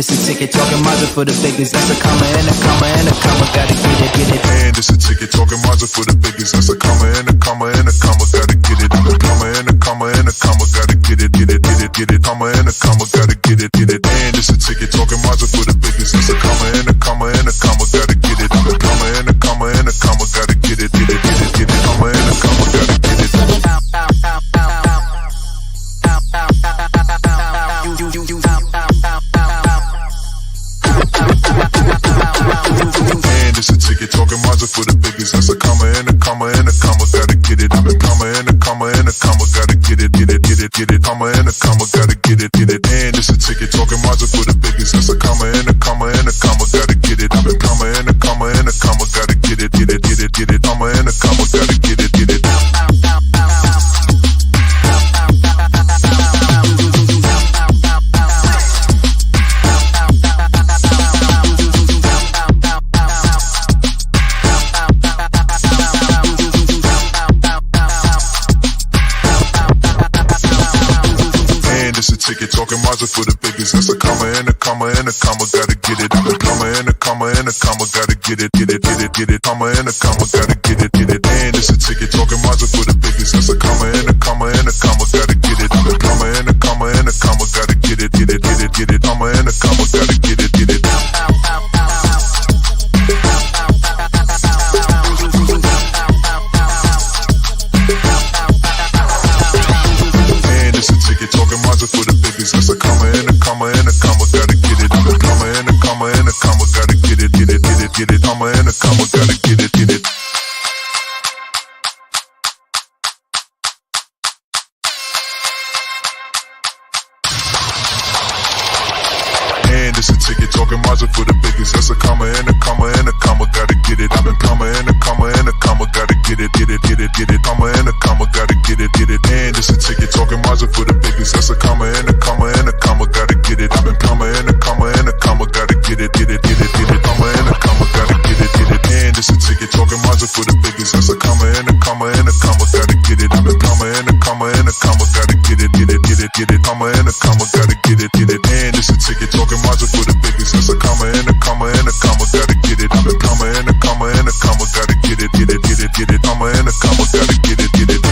it's a ticket, talking Mazda for the biggest. That's a comma and a comma and a comma, gotta get it, get it. And it's a ticket, talking Mazda for the biggest. That's a comma and a comma and a comma, gotta get it. A comma and a comma and a comma, gotta get it, get it, get it, get it. Comma and a comma, gotta get it, get it. And it's a ticket, talking Mazda for the biggest. That's a comma and a comma and a comma, gotta get it. A comma and a comma and a comma, gotta get it, get it, get it, get it. Comma and a comma, gotta get it. And it's a ticket, talking Mazda for the biggest. That's a comma and a comma and a comma, gotta get it. A comma and a comma and a comma, gotta get it, get it, get it, get it. Comma and a comma, gotta get it, get it. And it's a ticket, talking Mazda for the biggest. That's a comma and a comma and a comma, gotta get it. A comma and a comma and a comma, gotta get it, get it, get it, get it. Comma and a comma, gotta get it, get it. Ticket, talking Mazda for the biggest. That's a comma and a comma and a comma, gotta get it. A comma and a comma and a comma, gotta get it, get it, get it, get it. Comma and a comma, gotta get it, get it. And it's a ticket, talking Mazda for the biggest. That's a comma and a comma and a comma, gotta get it. A comma and a comma and a comma, gotta get it, get it, get it, get it. Comma and a comma, gotta get it, get it. Talking Mazda for the biggest. That's a comma and a comma and a comma, gotta get it. A comma and a comma and a comma, gotta get it, get it, get it, get it. Comma and a comma, gotta get it, get it. And it's a ticket, talking Mazda for the biggest. That's a comma and a comma and a comma, gotta get it. A comma and a comma and a comma, gotta get it, get it, get it, get it. Comma and a comma, gotta get it, get it. And it's a ticket, talking Mazda for the biggest. That's a comma and a comma and a comma, gotta get it. A comma and a comma and a comma, gotta get it, get it, get it, get it. Comma and a comma, gotta get it, get it. And it's a ticket, talking Mazda for the biggest. That's a comma and a comma and a comma, gotta get it. A comma and a comma and a comma, gotta get it, get it, get it, get it. Comma and a comma, gotta get it, get it. And it's a ticket, talking Mazda for the biggest. That's a comma and a comma and a comma, gotta get it. A comma and a comma and a comma, gotta get it, get it, get it, get it. Comma and a comma, gotta get it, get it.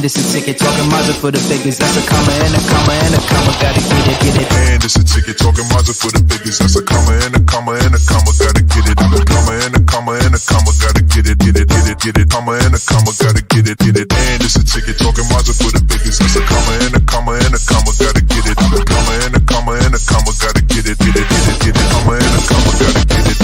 It's a ticket, talking Mazda for the biggest. That's a comma and a comma and a comma, gotta get it, get it. And it's a ticket, talking Mazda for the biggest. That's a comma and a comma and a comma, gotta get it. A comma and a comma and a comma, gotta get it, get it, get it, get it. Comma and a comma, gotta get it, get it. And it's a ticket, talking Mazda for the biggest. That's a comma and a comma and a comma, gotta get it. A comma and a comma and a comma, gotta get it, get it, get it, get it. Comma and a comma, gotta get it.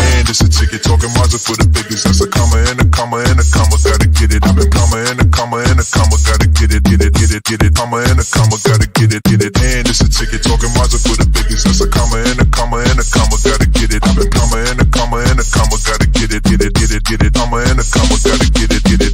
And it's a ticket, talking Mazda for the biggest. That's a comma and a comma and a comma, gotta get it. A comma and a comma and a comma, gotta get it, get it, get it, get it. Comma and a comma, gotta get it, get it. And it's a ticket, talking Mazda for the biggest. That's a comma and a comma and a comma, gotta get it. A comma and a comma and a comma, gotta get it, get it, get it, get it. Comma and a comma, gotta get it, get it.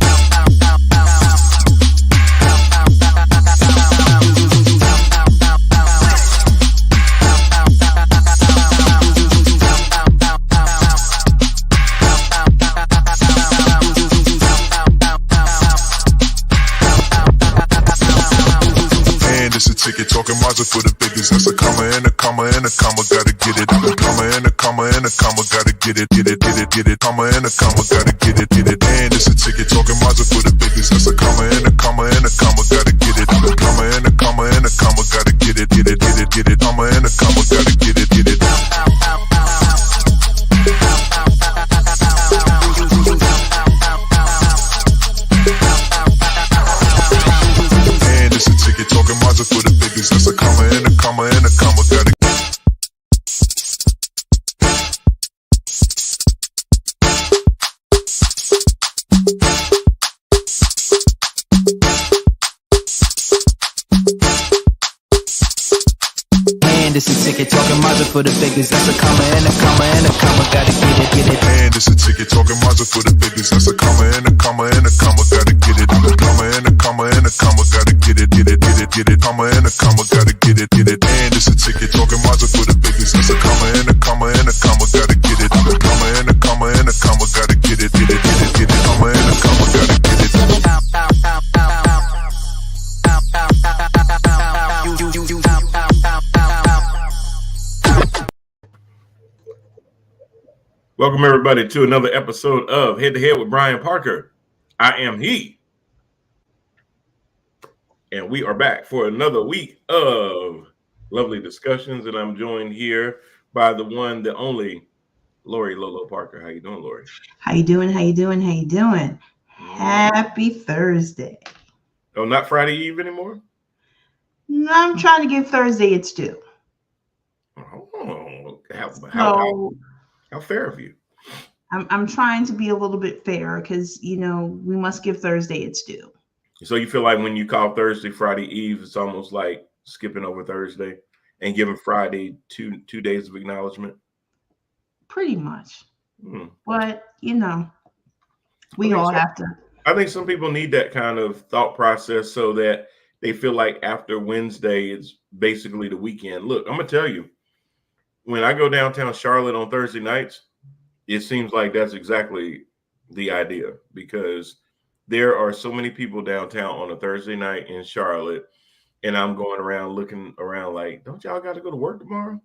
Ticket, talking Mazda for the biggest. That's a comma and a comma and a comma, gotta get it. A comma and a comma and a comma, gotta get it, get it, get it, get it. Comma and a comma, gotta get it, get it. And it's a ticket, talking Mazda for the biggest. That's a comma and a comma and a comma, gotta get it. A comma and a comma and a comma, gotta get it, get it, get it, get it. Comma and a comma, gotta get it, get it. And it's a ticket, talking Mazda for the biggest. That's a comma and a comma and a comma, gotta It's a ticket, talking Mazda for the biggest. That's a comma and a comma and a comma. Gotta get it. And it's a ticket talking Mazda for the biggest. That's a comma and a comma and a comma. Gotta get it. Comma and a comma and a comma. Gotta get it. Comma and a comma. Gotta get it. And it's a ticket talking Mazda for the biggest. That's a comma and a comma and a comma. Gotta get it. Comma and a comma and a comma. Gotta get it. Comma and a comma. Gotta get it. Welcome, everybody, to another episode of Head to Head with Brian Parker. I am he. And we are back for another week of lovely discussions. And I'm joined here by the one, the only, Lori Lolo Parker. How you doing, Lori? How you doing? Happy Thursday. Oh, not Friday Eve anymore? No, I'm trying to give Thursday its due. Oh, how fair of you. I'm trying to be a little bit fair because, you know, we must give Thursday its due. So you feel like when you call Thursday Friday Eve, it's almost like skipping over Thursday and giving Friday two days of acknowledgement? Pretty much. But, you know, we all have to. I think some people need that kind of thought process so that they feel like after Wednesday, it's basically the weekend. Look, I'm going to tell you, when I go downtown Charlotte on Thursday nights, it seems like that's exactly the idea, because there are so many people downtown on a Thursday night in Charlotte, and I'm going around looking around like, don't y'all got to go to work tomorrow?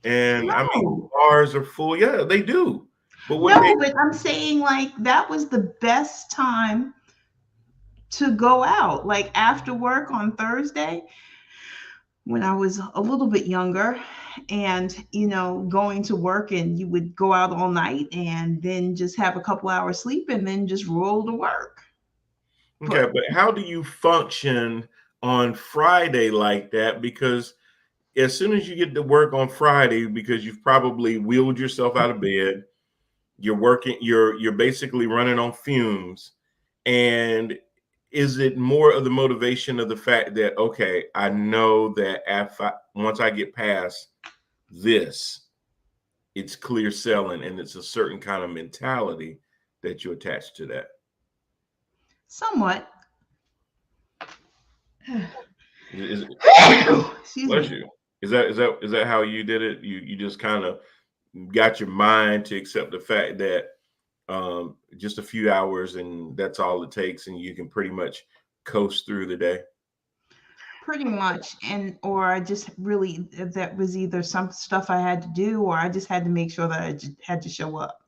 And I mean, bars are full. Yeah, they do. But but I'm saying, like, that was the best time to go out, like after work on Thursday, when I was a little bit younger, and, you know, going to work, and you would go out all night and then just have a couple hours sleep and then just roll to work. Okay, but how do you function on Friday like that? Because as soon as you get to work on Friday, because you've probably wheeled yourself out of bed, you're working, you're basically running on fumes. And is it more of the motivation of the fact that, okay, I know that once I get past this, it's clear selling, and it's a certain kind of mentality that you attach to that? Somewhat. Bless you. Is that how you did it? You just kind of got your mind to accept the fact that just a few hours and that's all it takes, and you can pretty much coast through the day? Pretty much. Or I just really, that was either some stuff I had to do, or I just had to make sure that I just had to show up.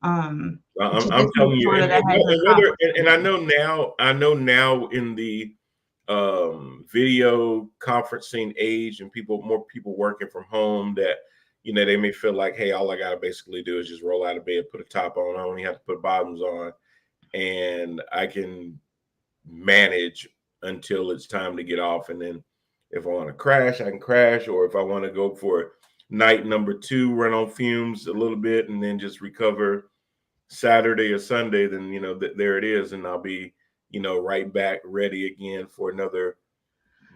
I'm telling you, and I know now in the video conferencing age, and more people working from home, that, you know, they may feel like, hey, all I got to basically do is just roll out of bed, put a top on. I only have to put bottoms on, and I can manage until it's time to get off. And then if I want to crash, I can crash. Or if I want to go for night number 2, run on fumes a little bit, and then just recover Saturday or Sunday, then, you know, there it is. And I'll be, you know, right back ready again for another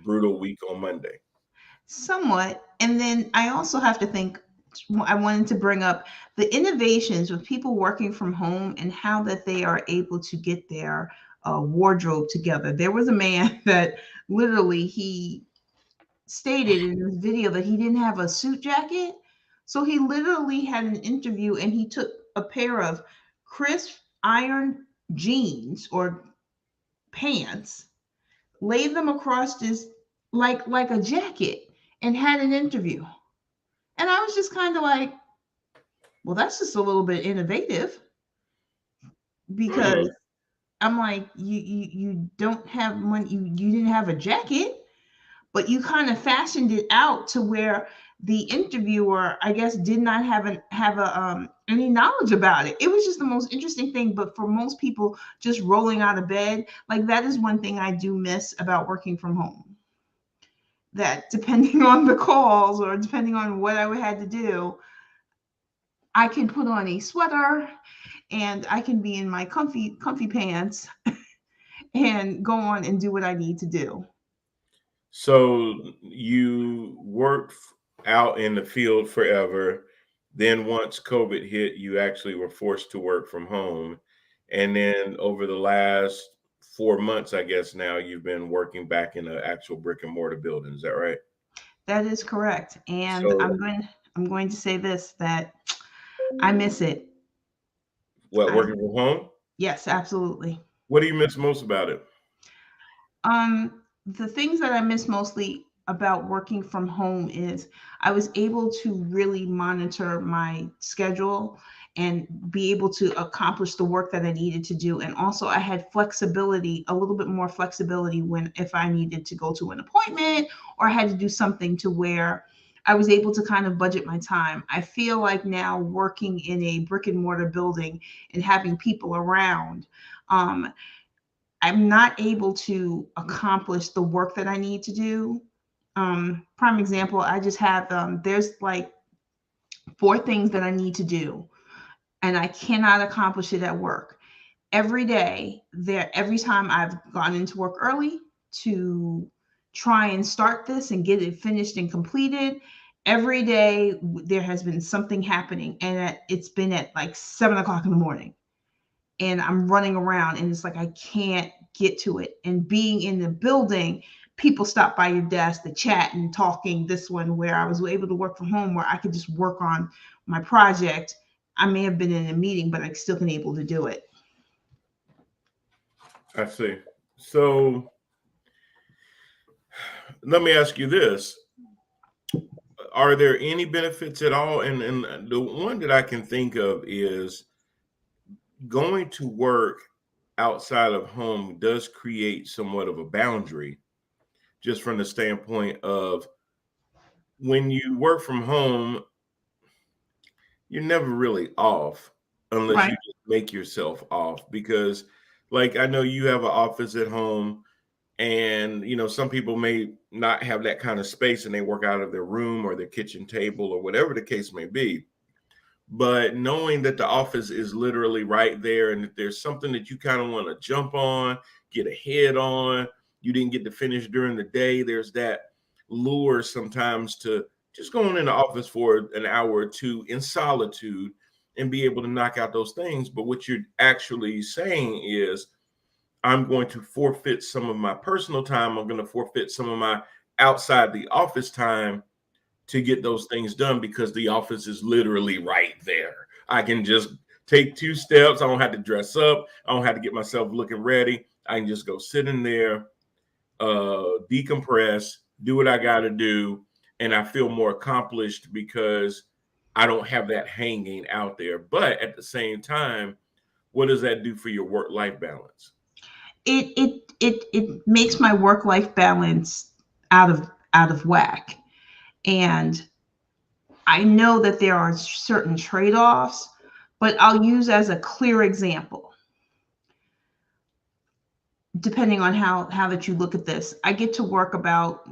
brutal week on Monday. Somewhat. And then I also have to think, I wanted to bring up the innovations with people working from home and how that they are able to get their wardrobe together. There was a man that literally, he stated in his video that he didn't have a suit jacket. So he literally had an interview, and he took a pair of crisp iron jeans or pants, laid them across his like a jacket, and had an interview. And I was just kind of like, well, that's just a little bit innovative, because I'm like, you don't have money, you didn't have a jacket, but you kind of fashioned it out to where the interviewer, I guess, did not have any knowledge about it. It was just the most interesting thing. But for most people, just rolling out of bed, like, that is one thing I do miss about working from home. That depending on the calls or depending on what I had to do, I can put on a sweater and I can be in my comfy pants and go on and do what I need to do. So you work out in the field forever. Then once COVID hit, you actually were forced to work from home. And then over the last 4 months, I guess now you've been working back in an actual brick and mortar building. Is that right? That is correct. And So I'm going to say this, that I miss it. what, I working from home? Yes, absolutely. What do you miss most about it? The things that I miss mostly about working from home is I was able to really monitor my schedule and be able to accomplish the work that I needed to do. And also I had flexibility, a little bit more flexibility when if I needed to go to an appointment or I had to do something to where I was able to kind of budget my time. I feel like now working in a brick and mortar building and having people around, um, I'm not able to accomplish the work that I need to do. Prime example, I just have there's like 4 things that I need to do, and I cannot accomplish it at work. Every day, every time I've gone into work early to try and start this and get it finished and completed, every day there has been something happening, and it's been at like 7 o'clock in the morning and I'm running around and it's like I can't get to it. And being in the building, people stop by your desk to chat and talking. This one where I was able to work from home where I could just work on my project. I may have been in a meeting, but I still been able to do it. I see. So let me ask you this. Are there any benefits at all? And the one that I can think of is going to work outside of home does create somewhat of a boundary, just from the standpoint of when you work from home, you're never really off unless you Right. just make yourself off. Because, like, I know you have an office at home, and some people may not have that kind of space and they work out of their room or their kitchen table or whatever the case may be. But knowing that the office is literally right there, and if there's something that you kind of want to jump on, get ahead on, you didn't get to finish during the day, there's that lure sometimes to just go in the office for an hour or two in solitude and be able to knock out those things. But what you're actually saying is, I'm going to forfeit some of my personal time. I'm going to forfeit some of my outside the office time to get those things done because the office is literally right there. I can just take 2 steps. I don't have to dress up. I don't have to get myself looking ready. I can just go sit in there, decompress, do what I got to do. And I feel more accomplished because I don't have that hanging out there. But at the same time, what does that do for your work-life balance? It makes my work life balance out of whack. And I know that there are certain trade-offs, but I'll use as a clear example. Depending on how that you look at this, I get to work about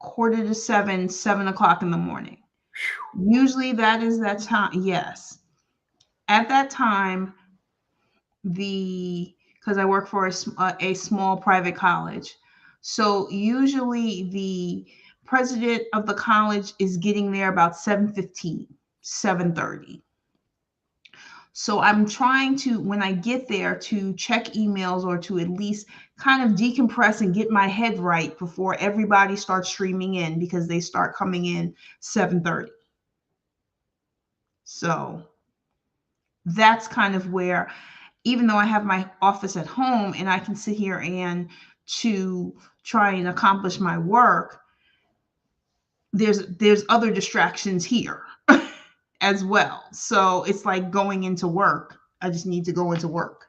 6:45, 7 o'clock in the morning. Usually that is that time. Yes. At that time, because I work for a small private college. So usually the president of the college is getting there about 7:15, 7:30. So I'm trying to, when I get there, to check emails or to at least kind of decompress and get my head right before everybody starts streaming in because they start coming in 7:30. So that's kind of where, even though I have my office at home and I can sit here and to try and accomplish my work, there's other distractions here as well. So it's like going into work. I just need to go into work.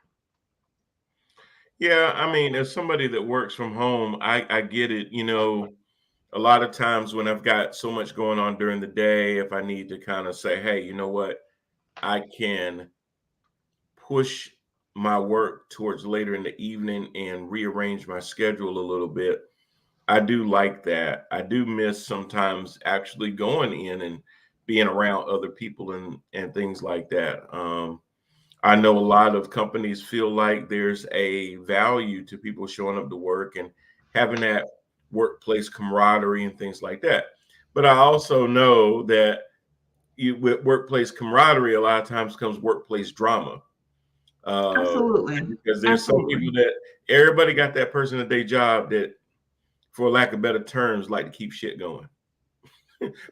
Yeah, I mean, as somebody that works from home, I get it. A lot of times when I've got so much going on during the day, if I need to kind of say, hey, you know what, I can push my work towards later in the evening and rearrange my schedule a little bit. I do like that. I do miss sometimes actually going in and being around other people and things like that. I know a lot of companies feel like there's a value to people showing up to work and having that workplace camaraderie and things like that. But I also know that with workplace camaraderie, a lot of times comes workplace drama. Absolutely. Because there's some people that everybody got that person at their job that, for lack of better terms, like to keep shit going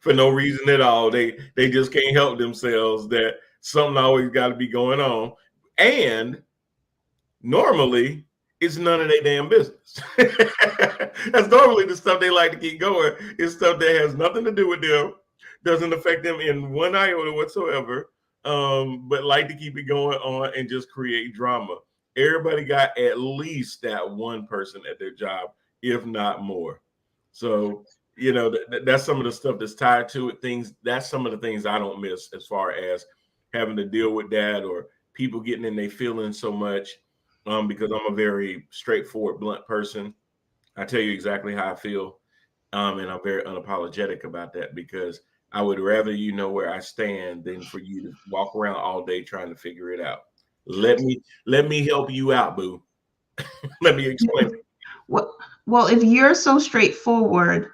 for no reason at all. They just can't help themselves that something always got to be going on. And normally it's none of their damn business. That's normally the stuff they like to keep going. It's stuff that has nothing to do with them, doesn't affect them in one iota whatsoever, but like to keep it going on and just create drama. Everybody got at least that one person at their job, if not more. So, that's some of the stuff that's tied to it. That's some of the things I don't miss as far as having to deal with that or people getting in their feelings so much. Because I'm a very straightforward, blunt person. I tell you exactly how I feel. And I'm very unapologetic about that because I would rather you know where I stand than for you to walk around all day trying to figure it out. Let me help you out, boo. Let me explain it. Well, if you're so straightforward,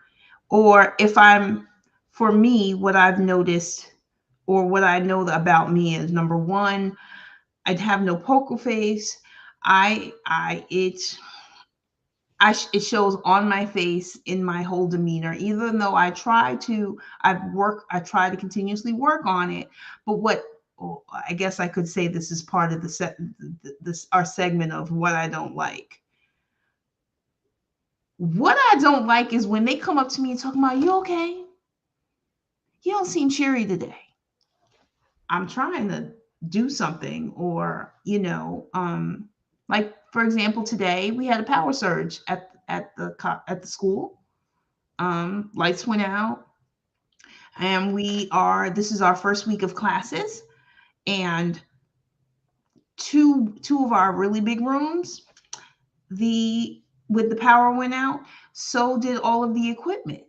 or for me, what I've noticed or what I know about me is, number one, I'd have no poker face. It shows on my face, in my whole demeanor, even though I try to continuously work on it. But I guess I could say this is part of our segment of what I don't like. What I don't like is when they come up to me and talk about, "You okay? You don't seem cheery today." I'm trying to do something, or like, for example, today we had a power surge at the school. Lights went out, and this is our first week of classes, and two of our really big rooms, with the power went out, so did all of the equipment.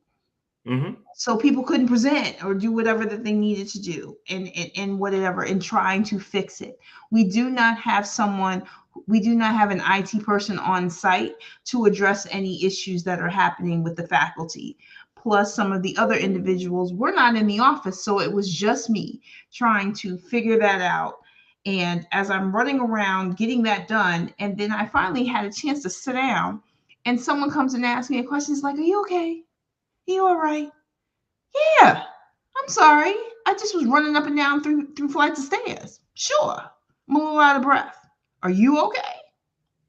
Mm-hmm. So people couldn't present or do whatever that they needed to do, and whatever, in trying to fix it. We do not have an IT person on site to address any issues that are happening with the faculty. Plus, some of the other individuals were not in the office, so it was just me trying to figure that out. And as I'm running around getting that done, and then I finally had a chance to sit down, and someone comes and asks me a question. It's like, "Are you okay? Are you all right?" "Yeah, I'm sorry. I just was running up and down through flights of stairs." "Sure. I'm a little out of breath." "Are you okay?"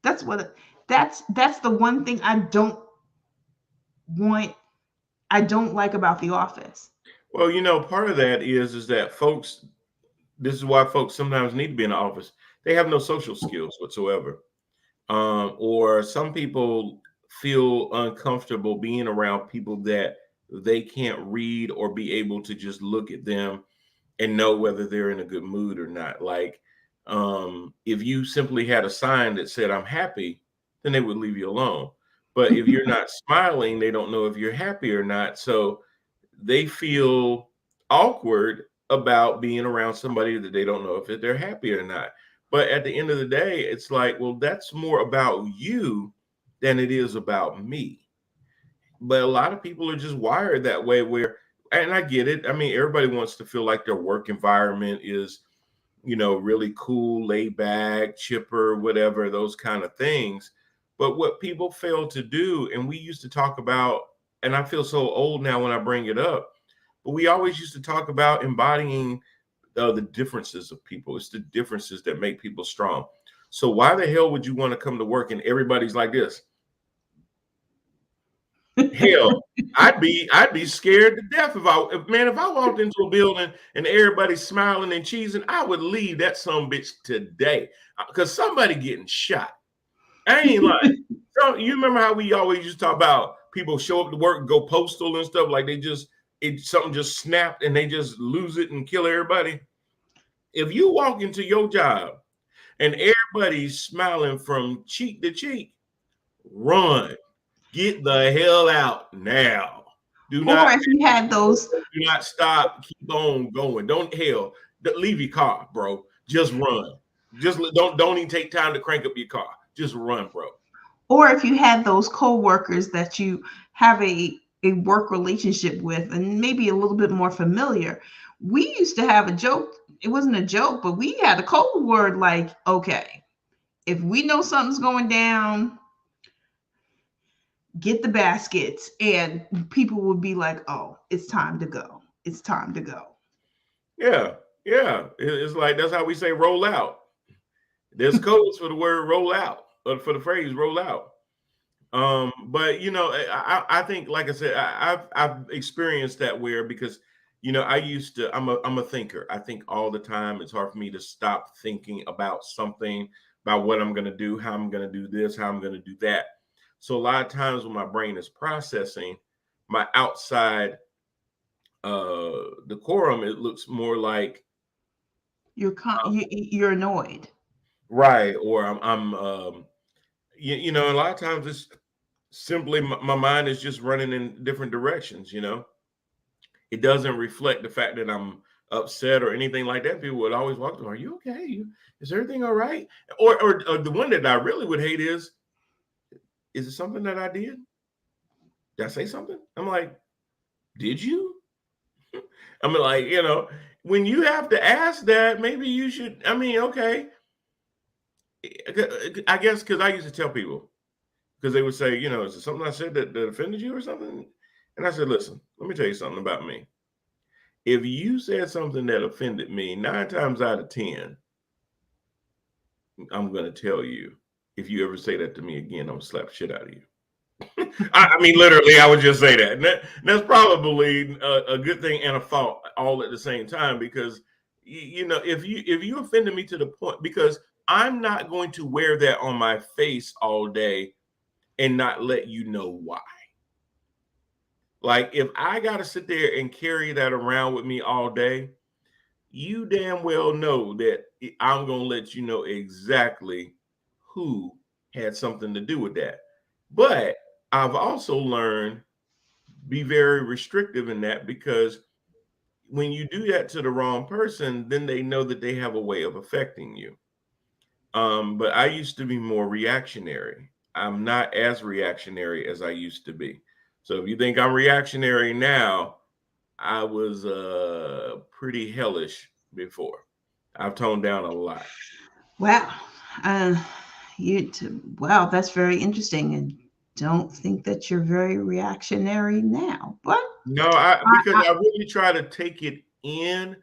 That's the one thing I don't like about the office. Well, part of that is that folks, this is why folks sometimes need to be in the office. They have no social skills whatsoever. Or some people feel uncomfortable being around people that they can't read or be able to just look at them and know whether they're in a good mood or not. Like, if you simply had a sign that said, "I'm happy," then they would leave you alone. But if you're not smiling, they don't know if you're happy or not. So they feel awkward about being around somebody that they don't know if they're happy or not. But at the end of the day, it's like, well, that's more about you than it is about me. But a lot of people are just wired that way, and I get it. I mean, everybody wants to feel like their work environment is, really cool, laid back, chipper, whatever, those kind of things. But what people fail to do, and we used to talk about, and I feel so old now when I bring it up, but we always used to talk about embodying the differences of people. It's the differences that make people strong. So why the hell would you want to come to work and everybody's like this? Hell, I'd be scared to death if I walked into a building and everybody's smiling and cheesing, I would leave that son bitch today because somebody getting shot. I ain't lying. So you remember how we always used to talk about people show up to work and go postal and stuff, like something just snapped and they just lose it and kill everybody. If you walk into your job and everybody's smiling from cheek to cheek, run. Get the hell out now. Do not stop. Keep on going. Don't leave your car, bro. Just run. Just don't even take time to crank up your car. Just run, bro. Or if you had those co-workers that you have a a work relationship with and maybe a little bit more familiar, we used to have a joke. It wasn't a joke, but we had a code word like, okay, if we know something's going down, get the baskets. And people would be like, oh, it's time to go. It's time to go. Yeah. Yeah. It's like, that's how we say roll out. There's codes for the word roll out, or for the phrase roll out. But you know, I think, like I said, I've experienced that where, because you know, I'm a thinker. I think all the time. It's hard for me to stop thinking about something, about what I'm gonna do, how I'm gonna do this, how I'm gonna do that. So a lot of times when my brain is processing, my outside decorum, it looks more like You're annoyed. right, or you know, a lot of times it's simply my mind is just running in different directions. You know, it doesn't reflect the fact that I'm upset or anything like that. People would always walk to, "Are you okay? Is everything all right?" Or the one that I really would hate is it something that I did? Did I say something? I'm like, did you? I mean, like, you know, when you have to ask that, maybe you should. I mean, okay, I guess because I used to tell people, because they would say, you know, is it something I said that offended you or something? And I said, listen, let me tell you something about me. If you said something that offended me, 9 times out of 10, I'm going to tell you, if you ever say that to me again, I'm going to slap the shit out of you. I mean, literally, I would just say that. And that's probably a good thing and a fault all at the same time, because, you know, if you offended me to the point, because I'm not going to wear that on my face all day and not let you know why. Like, if I got to sit there and carry that around with me all day, you damn well know that I'm going to let you know exactly who had something to do with that. But I've also learned be very restrictive in that, because when you do that to the wrong person, then they know that they have a way of affecting you. But I used to be more reactionary. I'm not as reactionary as I used to be. So if you think I'm reactionary now, I was pretty hellish before. I've toned down a lot. Wow. Uh, wow, that's very interesting. And don't think that you're very reactionary now, but No, because I really try to take it in,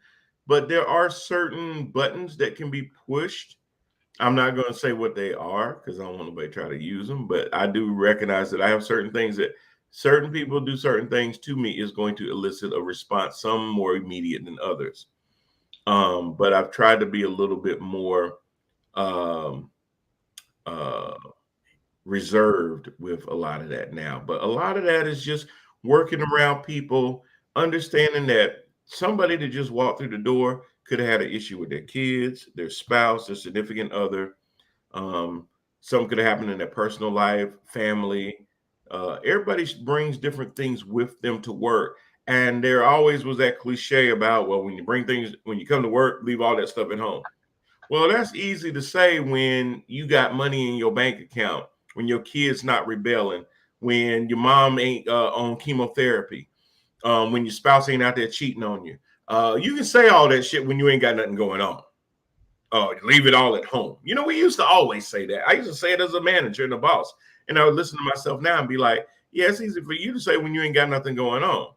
but there are certain buttons that can be pushed. I'm not going to say what they are because I don't want nobody to try to use them, but I do recognize that I have certain things that certain people do certain things to me is going to elicit a response, some more immediate than others. But I've tried to be a little bit more um, uh, reserved with a lot of that now. But a lot of that is just working around people, understanding that somebody that just walked through the door could have had an issue with their kids, their spouse, their significant other. Something could have happened in their personal life, family. Everybody brings different things with them to work. And there always was that cliche about, well, when you come to work, leave all that stuff at home. Well, that's easy to say when you got money in your bank account, when your kid's not rebelling, when your mom ain't on chemotherapy, when your spouse ain't out there cheating on you. You can say all that shit when you ain't got nothing going on. Leave it all at home. You know, we used to always say that. I used to say it as a manager and a boss. And I would listen to myself now and be like, yeah, it's easy for you to say when you ain't got nothing going on.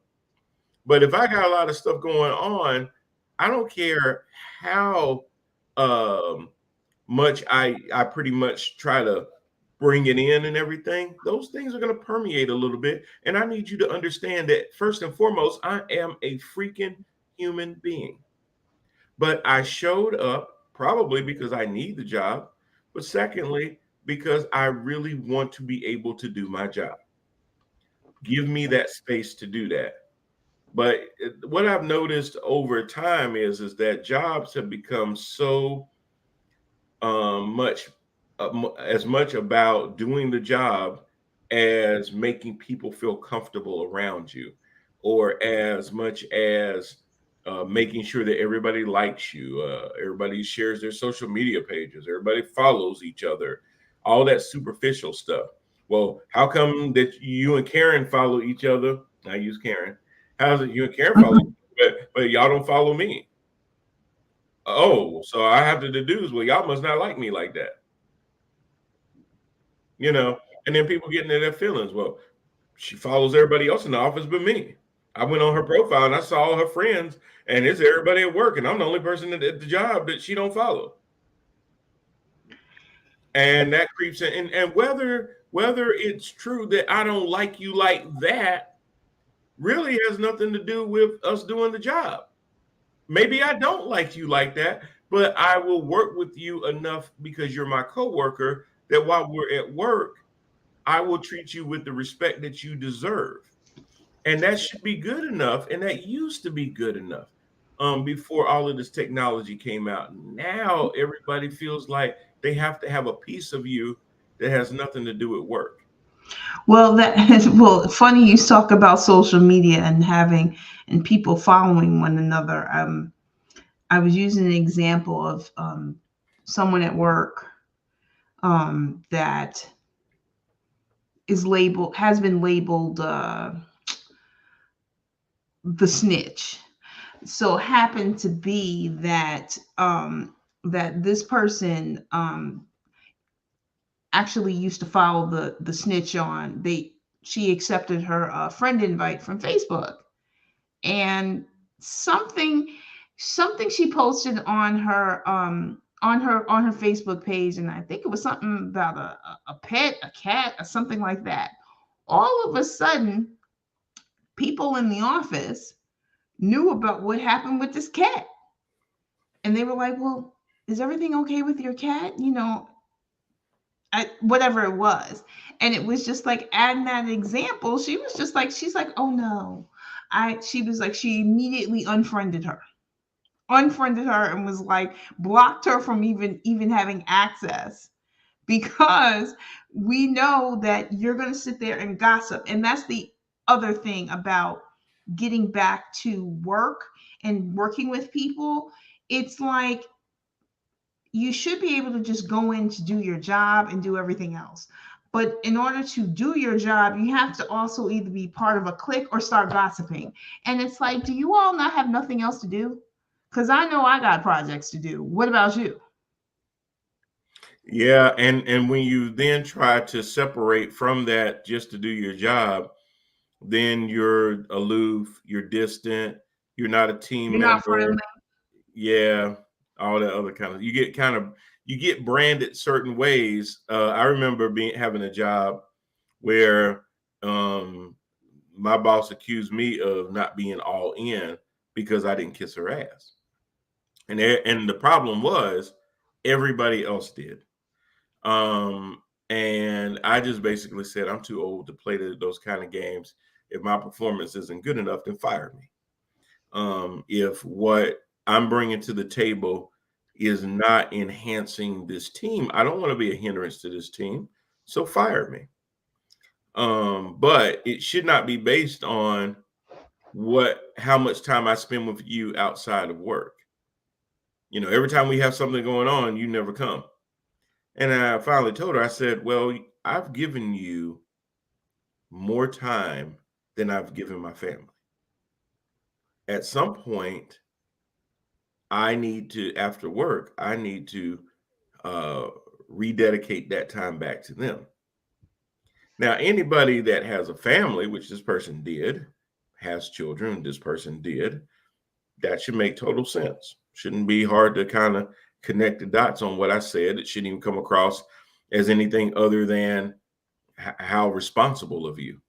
But if I got a lot of stuff going on, I don't care how much I pretty much try to bring it in and everything. Those things are going to permeate a little bit. And I need you to understand that first and foremost, I am a freaking human being. But I showed up probably because I need the job, but secondly, because I really want to be able to do my job. Give me that space to do that. But what I've noticed over time is that jobs have become so much as much about doing the job as making people feel comfortable around you, or as much as making sure that everybody likes you, everybody shares their social media pages, everybody follows each other, all that superficial stuff. Well, how come that you and Karen follow each other I use Karen. How's it you and Karen follow you, but y'all don't follow me? Oh, so I have to deduce, well, y'all must not like me like that. You know, and then people get into their feelings. Well, she follows everybody else in the office but me. I went on her profile and I saw all her friends, and it's everybody at work, and I'm the only person at the job that she don't follow. And that creeps in. And whether it's true that I don't like you like that really has nothing to do with us doing the job. Maybe I don't like you like that, but I will work with you enough because you're my coworker that while we're at work, I will treat you with the respect that you deserve. And that should be good enough. And that used to be good enough before all of this technology came out. Now everybody feels like they have to have a piece of you that has nothing to do with work. Well, that is well funny you talk about social media and having and people following one another. I was using an example of someone at work that is labeled has been labeled the snitch. So it happened to be that that this person actually used to follow the snitch on they she accepted her friend invite from Facebook, and something something she posted on her Facebook page, and I think it was something about a pet, a cat, or something like that. All of a sudden, people in the office knew about what happened with this cat, and they were like, "Well, is everything okay with your cat?" Whatever it was. And it was just like adding that example. She was just like, she's like, "Oh no." She was like, she immediately unfriended her and was like blocked her from even having access, because we know that you're going to sit there and gossip. And that's the other thing about getting back to work and working with people. It's like you should be able to just go in to do your job and do everything else. But in order to do your job, you have to also either be part of a clique or start gossiping. And it's like, do you all not have nothing else to do? Because I know I got projects to do. What about you? Yeah, and when you then try to separate from that just to do your job, then you're aloof, you're distant, you're not a team You're not member. friendly. Yeah, all that other kind of you get branded certain ways. I remember having a job where my boss accused me of not being all in because I didn't kiss her ass, and the problem was everybody else did. And I just basically said, I'm too old to play those kind of games. If my performance isn't good enough, then fire me. If what I'm bringing to the table is not enhancing this team, I don't want to be a hindrance to this team. So fire me. But it should not be based on how much time I spend with you outside of work. Every time we have something going on, you never come. And I finally told her, I said, well, I've given you more time than I've given my family. At some point, after work, I need to rededicate that time back to them. Now, anybody that has a family, which this person did, has children, this person did, that should make total sense. Shouldn't be hard to kind of connect the dots on what I said. It shouldn't even come across as anything other than how responsible of you.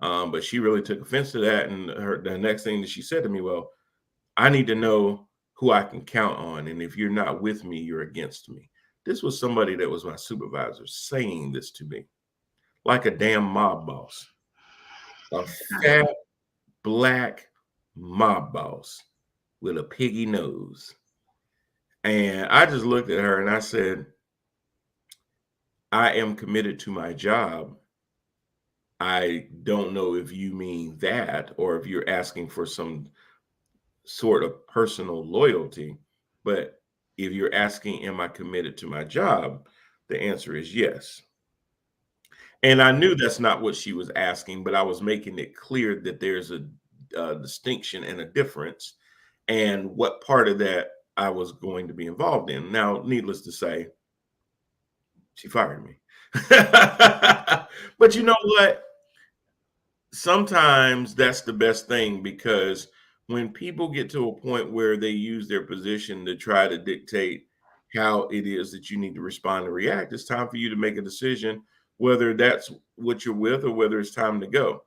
But she really took offense to that. And the next thing that she said to me, well, I need to know who I can count on. And if you're not with me, you're against me. This was somebody that was my supervisor saying this to me like a damn mob boss, a fat black mob boss with a piggy nose. And I just looked at her and I said, I am committed to my job. I don't know if you mean that or if you're asking for some sort of personal loyalty. But if you're asking, am I committed to my job? The answer is yes. And I knew that's not what she was asking, but I was making it clear that there's a distinction and a difference, and what part of that I was going to be involved in. Now, needless to say, she fired me. But you know what? Sometimes that's the best thing, because when people get to a point where they use their position to try to dictate how it is that you need to respond and react, it's time for you to make a decision whether that's what you're with or whether it's time to go.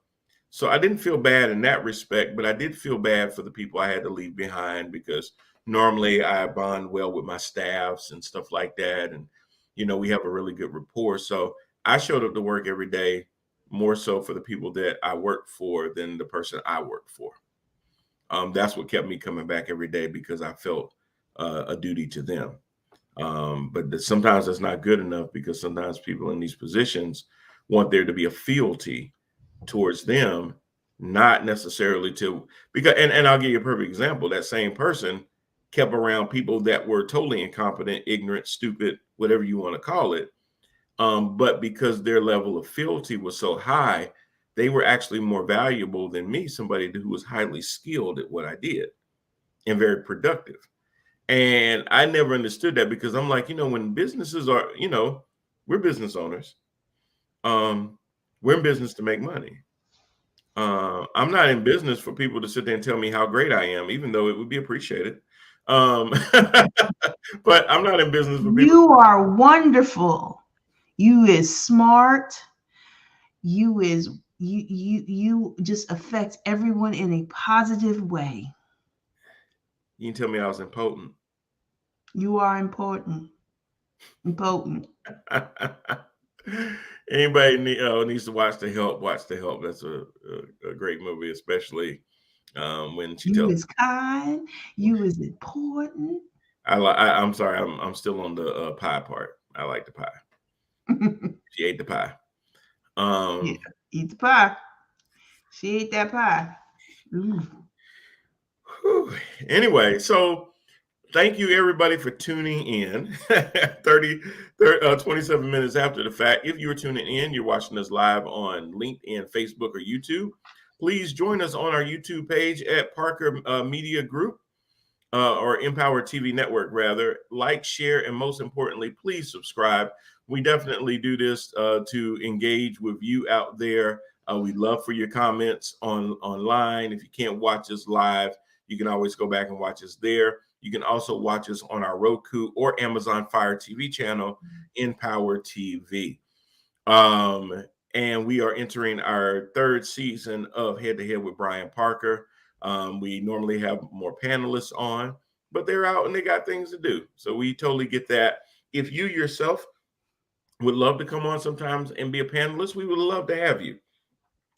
So I didn't feel bad in that respect, but I did feel bad for the people I had to leave behind, because normally I bond well with my staffs and stuff like that. And, we have a really good rapport. So I showed up to work every day, more so for the people that I work for than the person I work for. That's what kept me coming back every day, because I felt a duty to them. But sometimes that's not good enough, because sometimes people in these positions want there to be a fealty towards them, not necessarily because and I'll give you a perfect example. That same person kept around people that were totally incompetent, ignorant, stupid, whatever you want to call it. But because their level of fealty was so high, they were actually more valuable than me, somebody who was highly skilled at what I did and very productive. And I never understood that, because I'm like, when businesses are, we're business owners. We're in business to make money. I'm not in business for people to sit there and tell me how great I am, even though it would be appreciated. But I'm not in business for people. You are wonderful. You is smart. You just affect everyone in a positive way. You can tell me I was impotent. You are important. Impotent. Anybody needs to watch The Help. Watch The Help. That's a great movie, especially when she tells. You is kind. You is important. I'm sorry. I'm still on the pie part. I like the pie. She ate the pie. Yeah, eat the pie. She ate that pie. Anyway, so thank you everybody for tuning in. 27 minutes after the fact. If you're tuning in, you're watching us live on LinkedIn, Facebook, or YouTube. Please join us on our YouTube page at Parker Media Group, or Empower TV Network, rather. Like, share, and most importantly, please subscribe. We definitely do this to engage with you out there. We'd love for your comments online. If you can't watch us live, you can always go back and watch us there. You can also watch us on our Roku or Amazon Fire TV channel, Empower TV. And we are entering our third season of Head to Head with Brian Parker. We normally have more panelists on, but they're out and they got things to do. So we totally get that. If you yourself would love to come on sometimes and be a panelist, we would love to have you.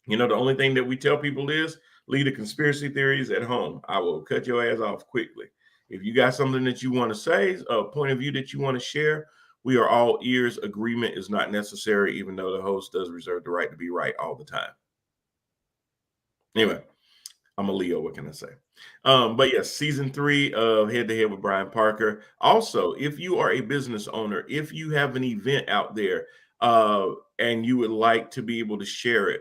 The only thing that we tell people is leave the conspiracy theories at home. I will cut your ass off quickly. If you got something that you want to say, a point of view that you want to share, we are all ears. Agreement is not necessary, even though the host does reserve the right to be right all the time. Anyway, I'm a Leo. What can I say? But yes, season 3 of Head to Head with Brian Parker. Also, if you are a business owner, if you have an event out there and you would like to be able to share it,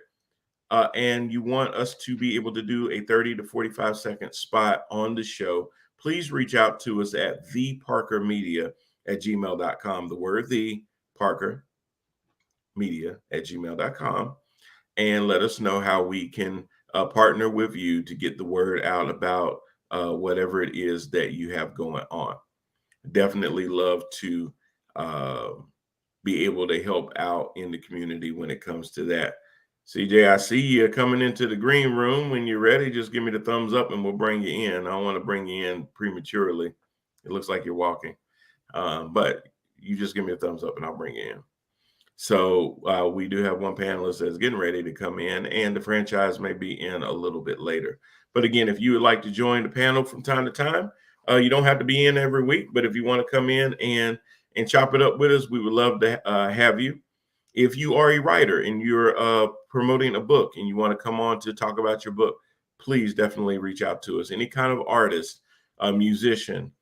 and you want us to be able to do a 30 to 45 second spot on the show, please reach out to us at theparkermedia@gmail.com. The word theparkermedia@gmail.com, and let us know how we can partner with you to get the word out about whatever it is that you have going on. Definitely love to be able to help out in the community when it comes to that. CJ, I see you coming into the green room. When you're ready, just give me the thumbs up and we'll bring you in. I don't want to bring you in prematurely. It looks like you're walking, but you just give me a thumbs up and I'll bring you in. So we do have one panelist that's getting ready to come in, and the franchise may be in a little bit later. But again, if you would like to join the panel from time to time, you don't have to be in every week, but if you want to come in and chop it up with us, we would love to have you. If you are a writer and you're promoting a book and you want to come on to talk about your book, please definitely reach out to us. Any kind of artist, musician,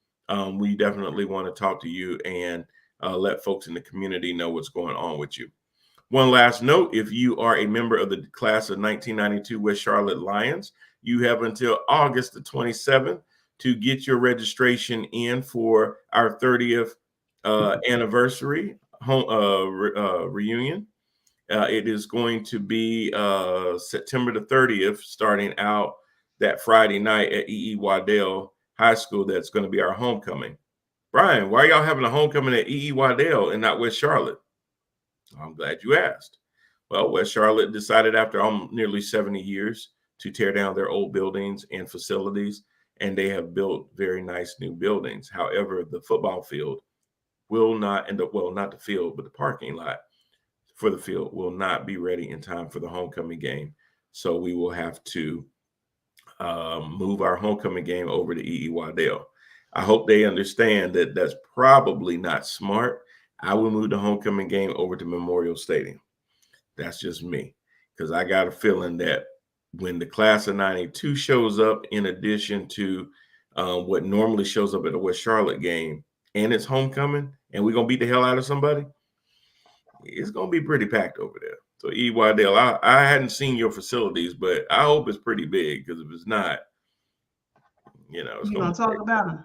we definitely want to talk to you and let folks in the community know what's going on with you. One last note, if you are a member of the class of 1992 West Charlotte Lions, you have until August the 27th to get your registration in for our 30th anniversary reunion. It is going to be September the 30th, starting out that Friday night at E.E. Waddell High School. That's going to be our homecoming. Brian, why are y'all having a homecoming at E.E. Waddell and not West Charlotte? I'm glad you asked. Well, West Charlotte decided after nearly 70 years to tear down their old buildings and facilities, and they have built very nice new buildings. However, the football field will not end up, well, not the field, but the parking lot for the field will not be ready in time for the homecoming game. So we will have to move our homecoming game over to E.E. Waddell. I hope they understand that that's probably not smart. I will move the homecoming game over to Memorial Stadium. That's just me, because I got a feeling that when the class of 92 shows up, in addition to what normally shows up at a West Charlotte game, and it's homecoming, and we're going to beat the hell out of somebody, it's going to be pretty packed over there. So, E. Waddell, I hadn't seen your facilities, but I hope it's pretty big, because if it's not, it's going to talk about them.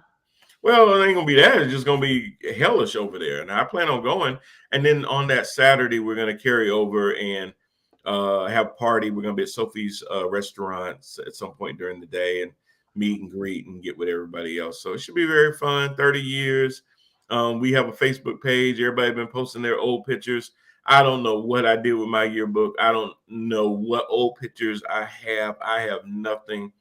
Well, it ain't going to be that. It's just going to be hellish over there. And I plan on going. And then on that Saturday, we're going to carry over and have a party. We're going to be at Sophie's restaurants at some point during the day and meet and greet and get with everybody else. So it should be very fun. 30 years. We have a Facebook page. Everybody been posting their old pictures. I don't know what I did with my yearbook. I don't know what old pictures I have. I have nothing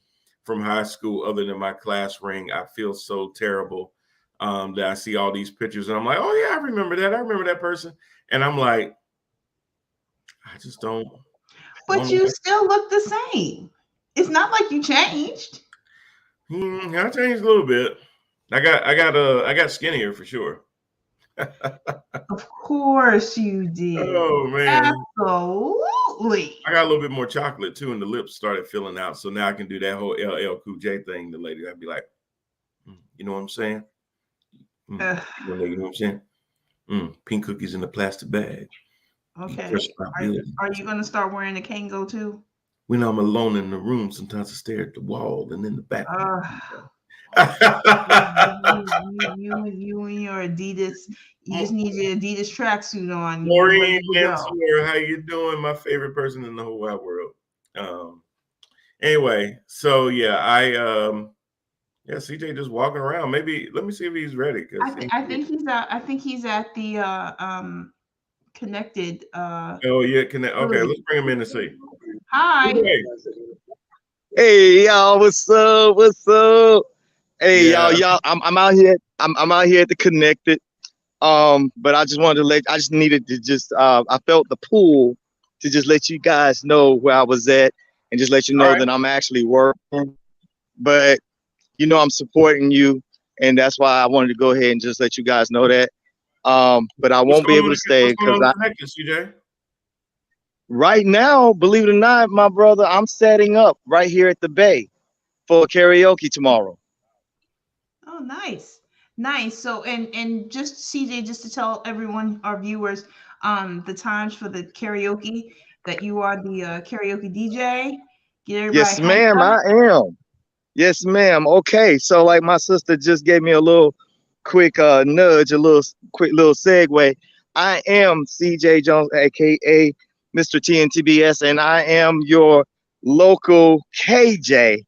from high school other than my class ring. I feel so terrible that I see all these pictures and I'm like, oh yeah, I remember that. I remember that person. And I'm like, I just don't. But you still look the same. It's not like you changed. I changed a little bit. I got skinnier for sure. Of course you did. Oh man. Absolutely. I got a little bit more chocolate too, and the lips started filling out. So now I can do that whole LL Cool J thing. The lady, I'd be like, you know what I'm saying? You know what I'm saying? Pink cookies in the plastic bag. Okay. Are you going to start wearing the Kango too? When I'm alone in the room, sometimes I stare at the wall and in the back. You and your Adidas. You just need your Adidas tracksuit on. Maureen Answer, how you doing? My favorite person in the whole wide world. Anyway, so yeah, CJ just walking around. Maybe let me see if he's ready. I think he's out. I think he's at the Connected. Oh yeah, Connect. Okay, let's bring him in and see. Hi. Hey y'all, what's up? What's up? Hey y'all, I'm out here. I'm out here at the Connected. But I just wanted to I just needed to just I felt the pull to just let you guys know where I was at and just let you know that I'm actually working. But I'm supporting you, and that's why I wanted to go ahead and just let you guys know that. But I won't be able to stay because right now, believe it or not, my brother, I'm setting up right here at the Bay for karaoke tomorrow. Oh, nice. So, and just CJ, just to tell everyone, our viewers, the times for the karaoke, that you are the karaoke DJ. Get everybody. Yes, ma'am, I am. Yes, ma'am. Okay, so like my sister just gave me a little quick nudge, a quick little segue. I am CJ Jones, aka Mr. TNTBS, and I am your local KJ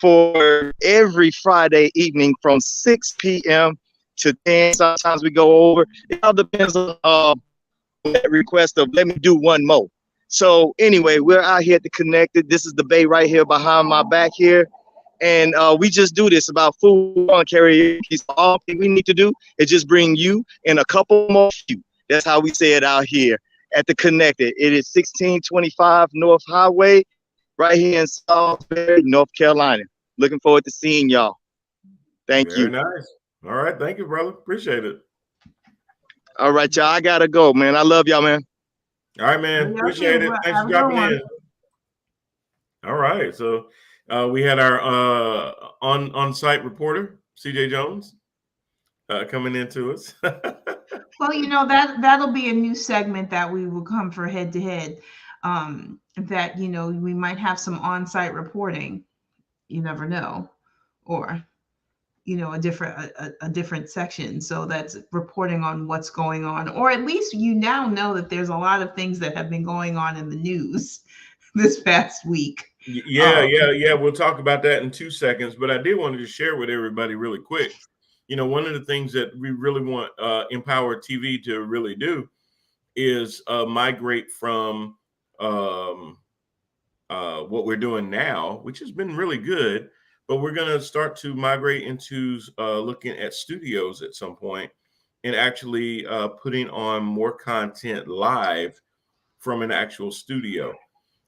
for every Friday evening from 6 p.m. to 10. Sometimes we go over. It all depends on that request of let me do one more. So anyway, we're out here at the Connected. This is the Bay right here behind my back here. And we just do this about food on karaoke. All we need to do is just bring you and a couple more few. That's how we say it out here at the Connected. It is 1625 North Highway, right here in Salisbury, North Carolina. Looking forward to seeing y'all. Thank you. Very nice. All right. Thank you, brother. Appreciate it. All right, y'all. I gotta go, man. I love y'all, man. All right, man. Appreciate it. Thanks for dropping in. All right. So we had our on-site reporter, CJ Jones, coming into us. Well, that'll be a new segment that we will come for head to head. That we might have some on-site reporting. You never know, or a different section. So that's reporting on what's going on, or at least now know that there's a lot of things that have been going on in the news this past week. Yeah. We'll talk about that in 2 seconds. But I did want to share with everybody really quick. One of the things that we really want Empower TV to really do is migrate from what we're doing now, which has been really good, but we're going to start to migrate into looking at studios at some point and actually putting on more content live from an actual studio.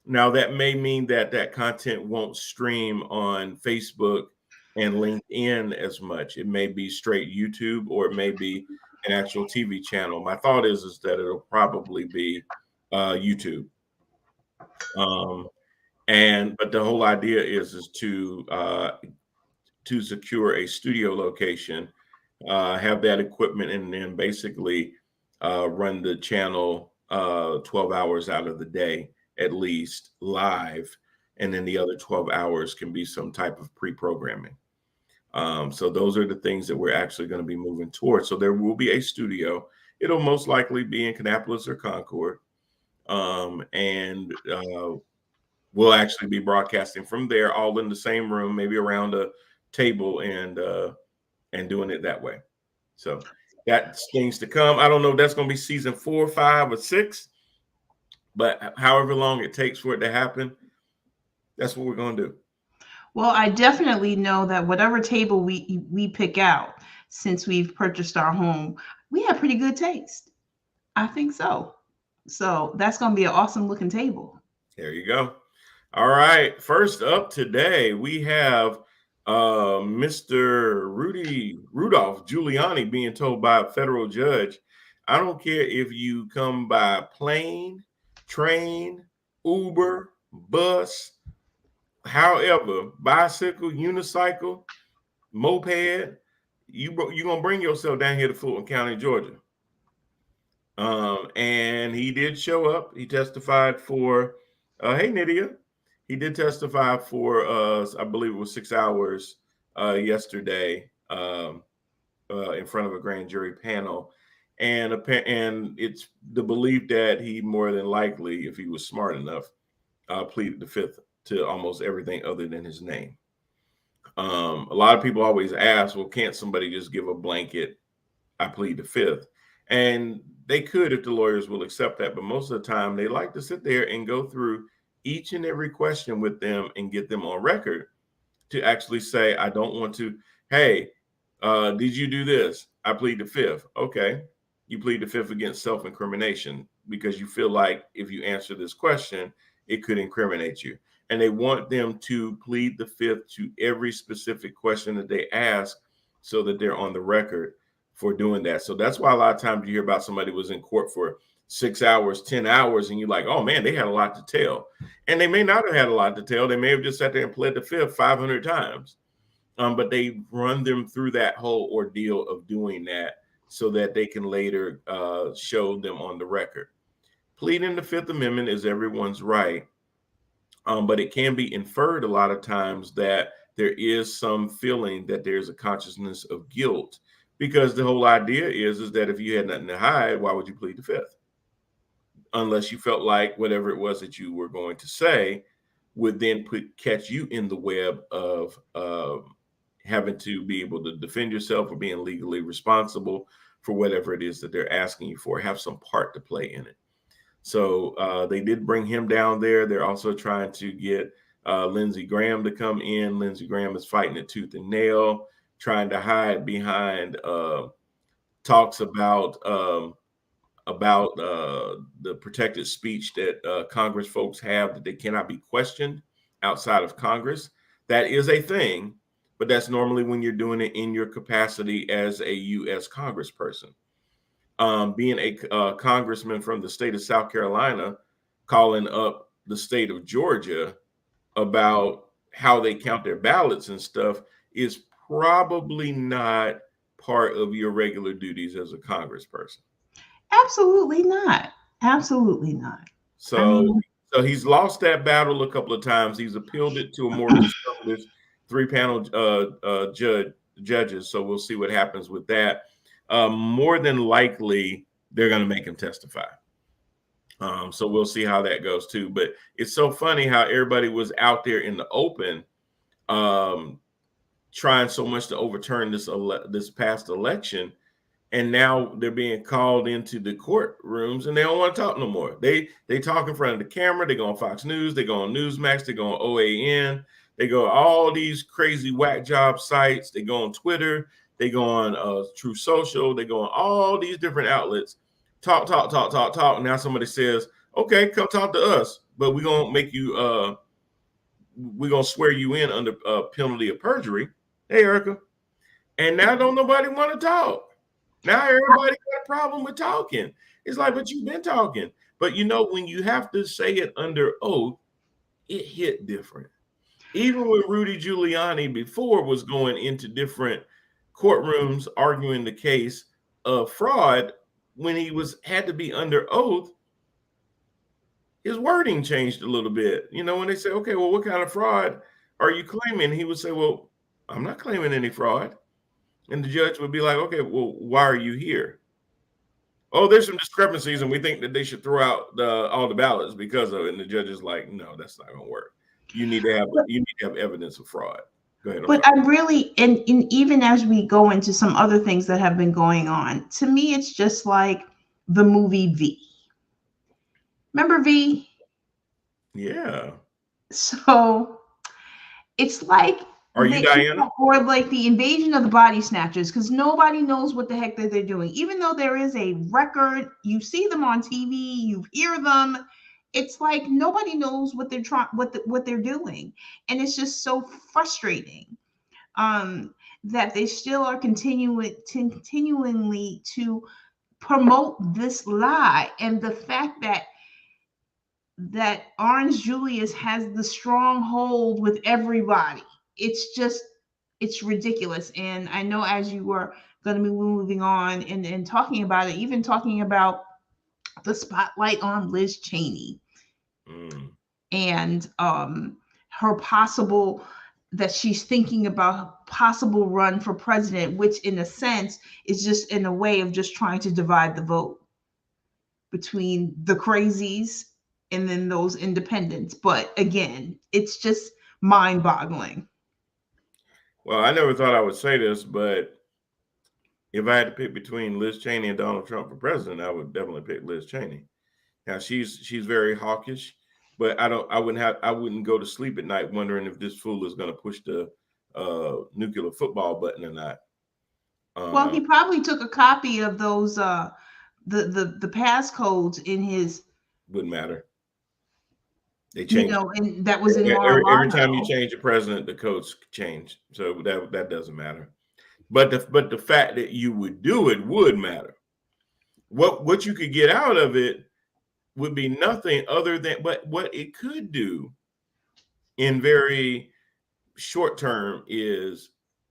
Now, that may mean that content won't stream on Facebook and LinkedIn as much. It may be straight YouTube, or it may be an actual TV channel. My thought is that it'll probably be YouTube. But the whole idea is to secure a studio location, have that equipment, and then basically run the channel 12 hours out of the day at least live, and then the other 12 hours can be some type of pre-programming. So those are the things that we're actually going to be moving towards. So there will be a studio. It'll most likely be in Kannapolis or Concord, and we'll actually be broadcasting from there, all in the same room, maybe around a table, and doing it that way. So that's things to come. I don't know if that's going to be season 4, 5, or 6, but however long it takes for it to happen, that's what we're going to do. Well, I definitely know that whatever table we pick out, since we've purchased our home, we have pretty good taste. I think so. So that's going to be an awesome looking table. There you go. All right. First up today, we have Mr. Rudolph Giuliani being told by a federal judge, I don't care if you come by plane, train, Uber, bus, however, bicycle, unicycle, moped, you're going to bring yourself down here to Fulton County, Georgia. And he did show up. He testified for, hey, Nydia. He did testify for, I believe it was 6 hours yesterday in front of a grand jury panel. And it's the belief that he more than likely, if he was smart enough, pleaded the fifth to almost everything other than his name. A lot of people always ask, well, can't somebody just give a blanket, I plead the fifth? And they could if the lawyers will accept that. But most of the time, they like to sit there and go through each and every question with them and get them on record to actually say, I don't want to, hey, did you do this? I plead the fifth. Okay. You plead the fifth against self-incrimination because you feel like if you answer this question, it could incriminate you. And they want them to plead the fifth to every specific question that they ask so that they're on the record for doing that. So that's why a lot of times you hear about somebody who was in court for 6 hours, 10 hours, and you're like, oh man, they had a lot to tell. And they may not have had a lot to tell. They may have just sat there and pled the fifth 500 times. But they run them through that whole ordeal of doing that so that they can later show them on the record. Pleading the Fifth Amendment is everyone's right. But it can be inferred a lot of times that there is some feeling that there's a consciousness of guilt, because the whole idea is that if you had nothing to hide, why would you plead the fifth? Unless you felt like whatever it was that you were going to say would then catch you in the web of having to be able to defend yourself or being legally responsible for whatever it is that they're asking you for, have some part to play in it. So they did bring him down there. They're also trying to get Lindsey Graham to come in. Lindsey Graham is fighting it tooth and nail, trying to hide behind talks about the protected speech that Congress folks have, that they cannot be questioned outside of Congress. That is a thing, but that's normally when you're doing it in your capacity as a U.S. congressperson. Being a congressman from the state of South Carolina, calling up the state of Georgia about how they count their ballots and stuff is probably not part of your regular duties as a congressperson. Absolutely not. Absolutely not. I So, mean, so he's lost that battle a couple of times. He's appealed it to a more conservative three-panel judges. So we'll see what happens with that. More than likely, they're going to make him testify. So we'll see how that goes too. But it's so funny how everybody was out there in the open, trying so much to overturn this past election, and now they're being called into the courtrooms and they don't want to talk no more. They talk in front of the camera. They go on Fox News. They go on Newsmax. They go on OAN. They go all these crazy whack job sites. They go on Twitter. They go on True Social. They go on all these different outlets. Talk. Now somebody says, "Okay, come talk to us, but we're gonna make you. We're gonna swear you in under penalty of perjury." Hey, Erica, and now don't nobody want to talk. Now everybody got a problem with talking. It's like, but you've been talking. But you know, when you have to say it under oath, it hit different. Even when Rudy Giuliani before was going into different courtrooms arguing the case of fraud, when he had to be under oath, his wording changed a little bit. You know, when they say, okay, well, what kind of fraud are you claiming? He would say, well, I'm not claiming any fraud. And the judge would be like, okay, well, why are you here? Oh, there's some discrepancies, and we think that they should throw out all the ballots because of it. And the judge is like, no, that's not going to work. You need to have evidence of fraud. Go ahead. But I really, and even as we go into some other things that have been going on, to me, it's just like the movie V. Remember V? Yeah. So it's like, are you Diana? Or like the invasion of the body snatchers, because nobody knows what the heck that they're doing. Even though there is a record, you see them on TV, you hear them. It's like nobody knows what they're trying, what they're doing, and it's just so frustrating that they still are continually to promote this lie, and the fact that Orange Julius has the stronghold with everybody. It's ridiculous. And I know as you were going to be moving on and talking about it, even talking about the spotlight on Liz Cheney and her possible, that she's thinking about possible run for president, which in a sense is just in a way of just trying to divide the vote between the crazies and then those independents. But again, it's just mind-boggling. Well, I never thought I would say this, but if I had to pick between Liz Cheney and Donald Trump for president, I would definitely pick Liz Cheney. Now she's very hawkish, but I wouldn't go to sleep at night wondering if this fool is going to push the nuclear football button or not. Well, he probably took a copy of those the passcodes in his. Wouldn't matter. They changed. You know, and that was in every time you change a president, the codes change. So that doesn't matter. But the fact that you would do it would matter. What you could get out of it would be nothing other than, but what it could do in very short term is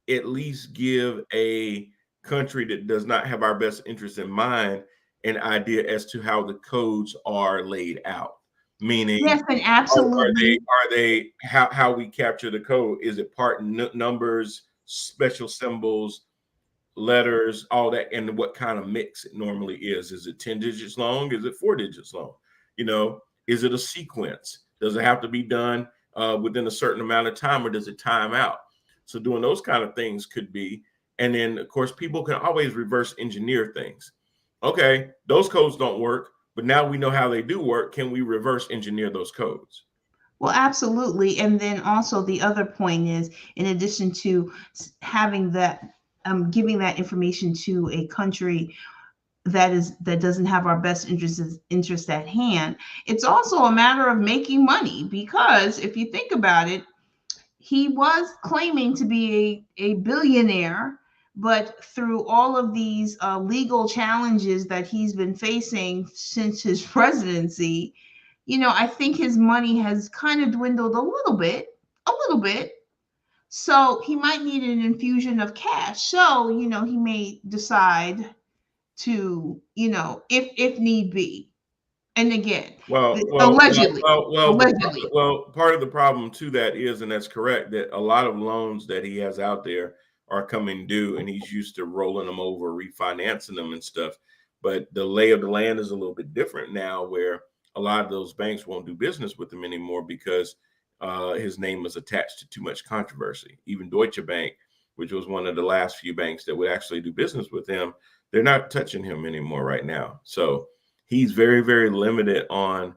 at least give a country that does not have our best interest in mind an idea as to how the codes are laid out. Meaning, yes, and absolutely, are they how we capture the code? Is it part numbers, special symbols, letters, all that, and what kind of mix it normally is? Is it 10 digits long? Is it 4 digits long? You know, is it a sequence? Does it have to be done within a certain amount of time, or does it time out? So doing those kind of things could be, and then of course people can always reverse engineer things. Okay, those codes don't work. But now we know how they do work. Can we reverse engineer those codes? Well, absolutely. And then also the other point is, in addition to having that, giving that information to a country that doesn't have our best interest at hand, it's also a matter of making money. Because if you think about it, he was claiming to be a billionaire. But through all of these legal challenges that he's been facing since his presidency, you know, I think his money has kind of dwindled a little bit. So he might need an infusion of cash. So, you know, he may decide to, if need be. And again, Well, allegedly. Part of the problem to that is, and that's correct, that a lot of loans that he has out there are coming due, and he's used to rolling them over, refinancing them and stuff. But the lay of the land is a little bit different now, where a lot of those banks won't do business with him anymore because his name is attached to too much controversy. Even Deutsche Bank, which was one of the last few banks that would actually do business with him, they're not touching him anymore right now. So he's very, very limited on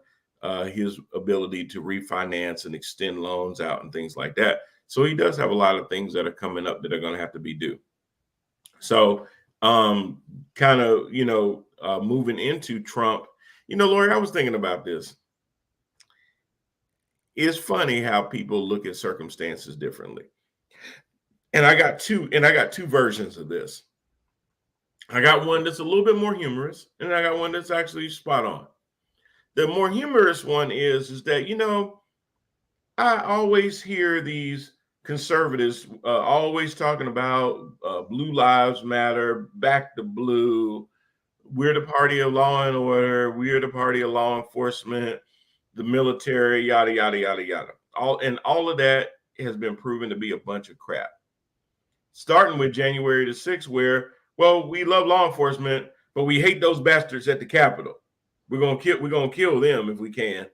his ability to refinance and extend loans out and things like that. So he does have a lot of things that are coming up that are going to have to be due. So kind of, moving into Trump, Lori, I was thinking about this. It's funny how people look at circumstances differently. And I got two versions of this. I got one that's a little bit more humorous, and I got one that's actually spot on. The more humorous one is that, I always hear these conservatives always talking about Blue Lives Matter, back to blue, we're the party of law and order, we're the party of law enforcement, the military, yada, yada, yada, yada. All of that has been proven to be a bunch of crap. Starting with January the 6th, where, well, we love law enforcement, but we hate those bastards at the Capitol. We're gonna kill them if we can.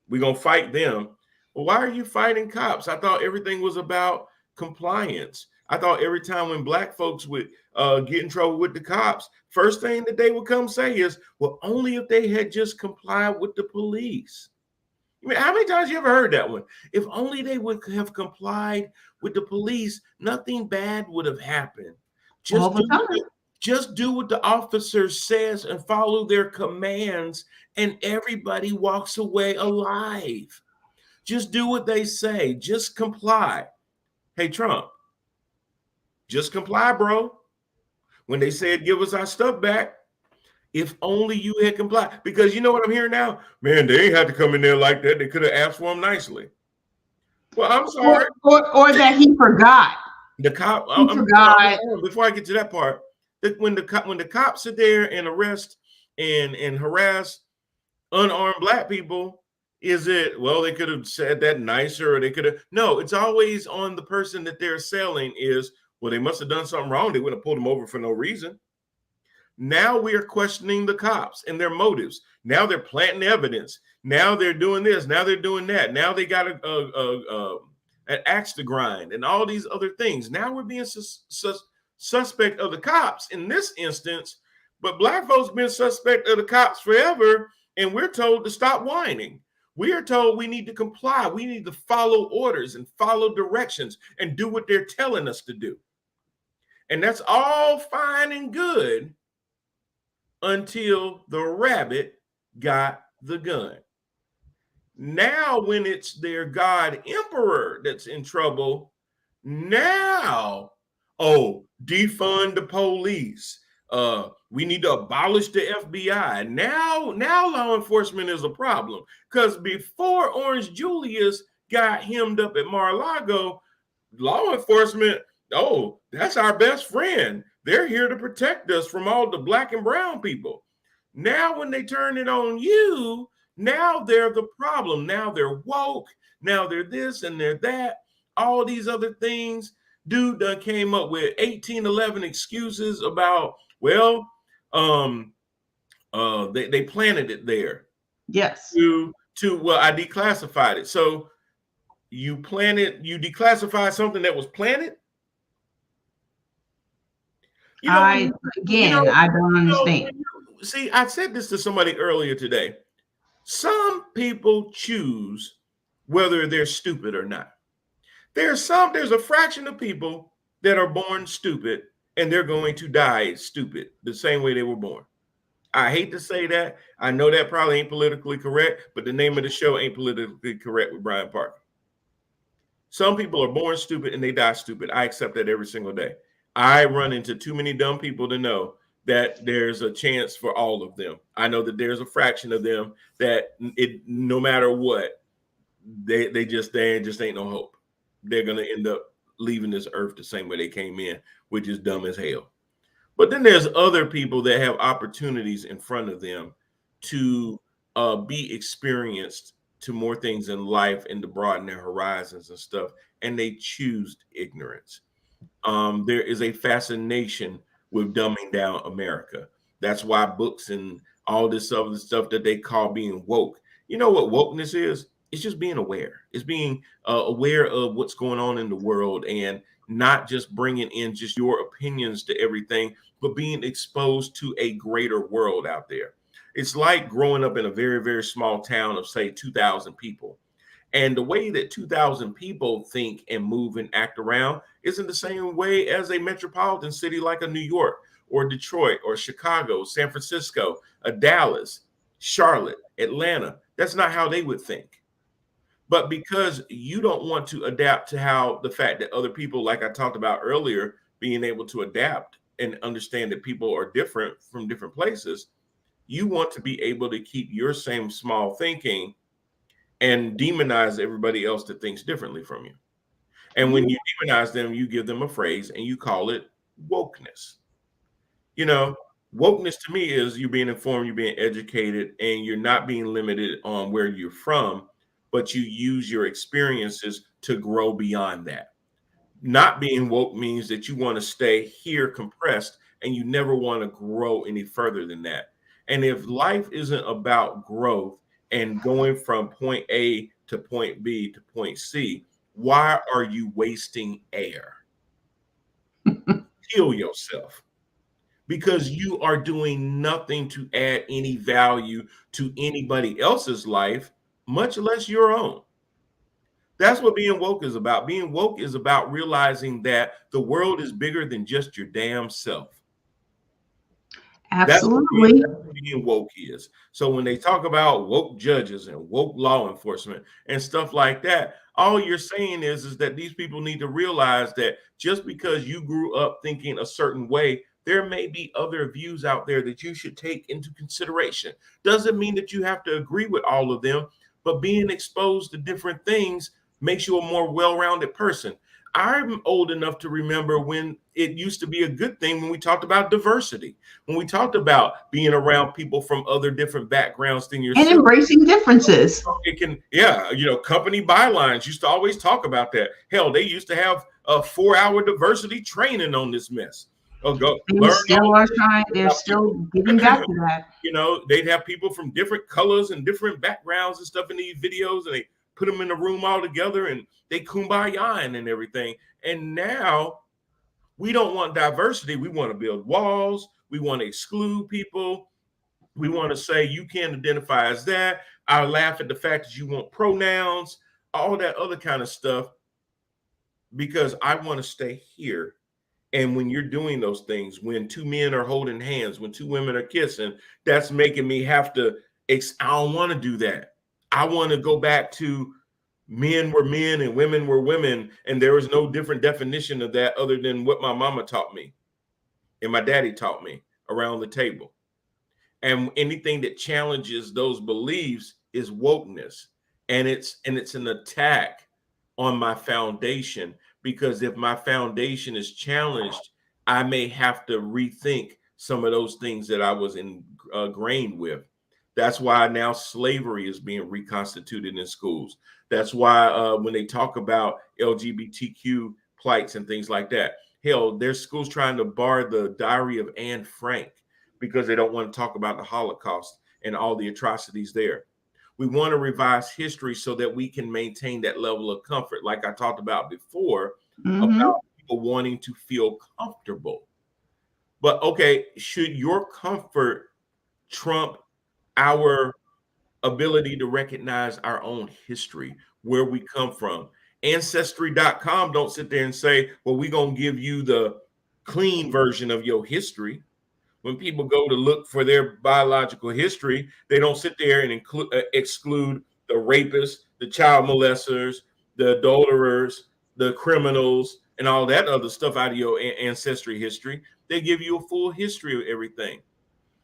We're gonna fight them. Well, why are you fighting cops? I thought everything was about compliance. I thought every time when black folks would get in trouble with the cops, first thing that they would come say is, well, only if they had just complied with the police. I mean, how many times you ever heard that one? If only they would have complied with the police, nothing bad would have happened. Just do what the officer says and follow their commands, and everybody walks away alive. Just do what they say. Just comply. Hey, Trump, just comply, bro. When they said, give us our stuff back, if only you had complied. Because you know what I'm hearing now? Man, they ain't had to come in there like that. They could have asked for them nicely. Well, I'm sorry. Or that he forgot. The cop. Before I get to that part, when the cops sit there and arrest and harass unarmed black people, is it, well, they could have said that nicer, or they could have, no, it's always on the person that they're selling is, well, they must have done something wrong. They wouldn't have pulled them over for no reason. Now we are questioning the cops and their motives. Now they're planting evidence. Now they're doing this. Now they're doing that. Now they got an axe to grind and all these other things. Now we're being suspect of the cops in this instance, but black folks been suspect of the cops forever, and we're told to stop whining. We are told we need to comply. We need to follow orders and follow directions and do what they're telling us to do. And that's all fine and good until the rabbit got the gun. Now, when it's their God Emperor that's in trouble, now, defund the police. We need to abolish the FBI. Now law enforcement is a problem. Because before Orange Julius got hemmed up at Mar-a-Lago, law enforcement, that's our best friend. They're here to protect us from all the black and brown people. Now, when they turn it on you, now they're the problem. Now they're woke. Now they're this and they're that. All these other things. Dude done came up with 1811 excuses about, well, they planted it there. Yes. Well, I declassified it. So you declassified something that was planted? I don't understand. See, I said this to somebody earlier today. Some people choose whether they're stupid or not. There's a fraction of people that are born stupid and they're going to die stupid the same way they were born. I hate to say that. I know that probably ain't politically correct, but the name of the show ain't politically correct with Brian Parker. Some people are born stupid and they die stupid. I accept that every single day. I run into too many dumb people to know that there's a chance for all of them. I know that there's a fraction of them that no matter what, they just ain't no hope. They're going to end up leaving this earth the same way they came in, which is dumb as hell. But then there's other people that have opportunities in front of them to be experienced to more things in life and to broaden their horizons and stuff, and they choose ignorance. There is a fascination with dumbing down America. That's why books and all this other stuff that they call being woke. You know what wokeness is? It's just being aware. It's being aware of what's going on in the world and not just bringing in just your opinions to everything, but being exposed to a greater world out there. It's like growing up in a very, very small town of, say, 2,000 people. And the way that 2,000 people think and move and act around isn't the same way as a metropolitan city like a New York or Detroit or Chicago, San Francisco, a Dallas, Charlotte, Atlanta. That's not how they would think. But because you don't want to adapt to how the fact that other people, like I talked about earlier, being able to adapt and understand that people are different from different places, you want to be able to keep your same small thinking and demonize everybody else that thinks differently from you. And when you demonize them, you give them a phrase and you call it wokeness. You know, wokeness to me is you being informed, you're being educated, and you're not being limited on where you're from, but you use your experiences to grow beyond that. Not being woke means that you want to stay here compressed and you never want to grow any further than that. And if life isn't about growth and going from point A to point B to point C, why are you wasting air? Kill yourself, because you are doing nothing to add any value to anybody else's life, much less your own. That's what being woke is about. Being woke is about realizing that the world is bigger than just your damn self. Absolutely. That's what being woke is. So when they talk about woke judges and woke law enforcement and stuff like that, all you're saying is that these people need to realize that just because you grew up thinking a certain way, there may be other views out there that you should take into consideration. Doesn't mean that you have to agree with all of them, but being exposed to different things makes you a more well-rounded person. I'm old enough to remember when it used to be a good thing when we talked about diversity, when we talked about being around people from other different backgrounds than yourself. And embracing differences. It can, yeah, you know, company bylines used to always talk about that. Hell, they used to have a 4-hour diversity training on this mess. Oh, go They still are trying, they're still getting back to that. You know, they'd have people from different colors and different backgrounds and stuff in these videos, and they put them in a room all together and they kumbaya and everything. And now we don't want diversity. We want to build walls. We want to exclude people. We want to say you can't identify as that. I laugh at the fact that you want pronouns, all that other kind of stuff, because I want to stay here. And when you're doing those things, when two men are holding hands, when two women are kissing, that's making me have to, I don't want to do that. I want to go back to men were men and women were women. And there was no different definition of that other than what my mama taught me and my daddy taught me around the table. And anything that challenges those beliefs is wokeness. And it's an attack on my foundation, because if my foundation is challenged, I may have to rethink some of those things that I was ingrained with. That's why now slavery is being reconstituted in schools. That's why when they talk about LGBTQ plights and things like that, hell, there's schools trying to bar the Diary of Anne Frank because they don't want to talk about the Holocaust and all the atrocities there. We want to revise history so that we can maintain that level of comfort, like I talked about before, about people wanting to feel comfortable. But okay, should your comfort trump our ability to recognize our own history, where we come from? Ancestry.com don't sit there and say, well, we're going to give you the clean version of your history. When people go to look for their biological history, they don't sit there and exclude the rapists, the child molesters, the adulterers, the criminals, and all that other stuff out of your ancestry history. They give you a full history of everything.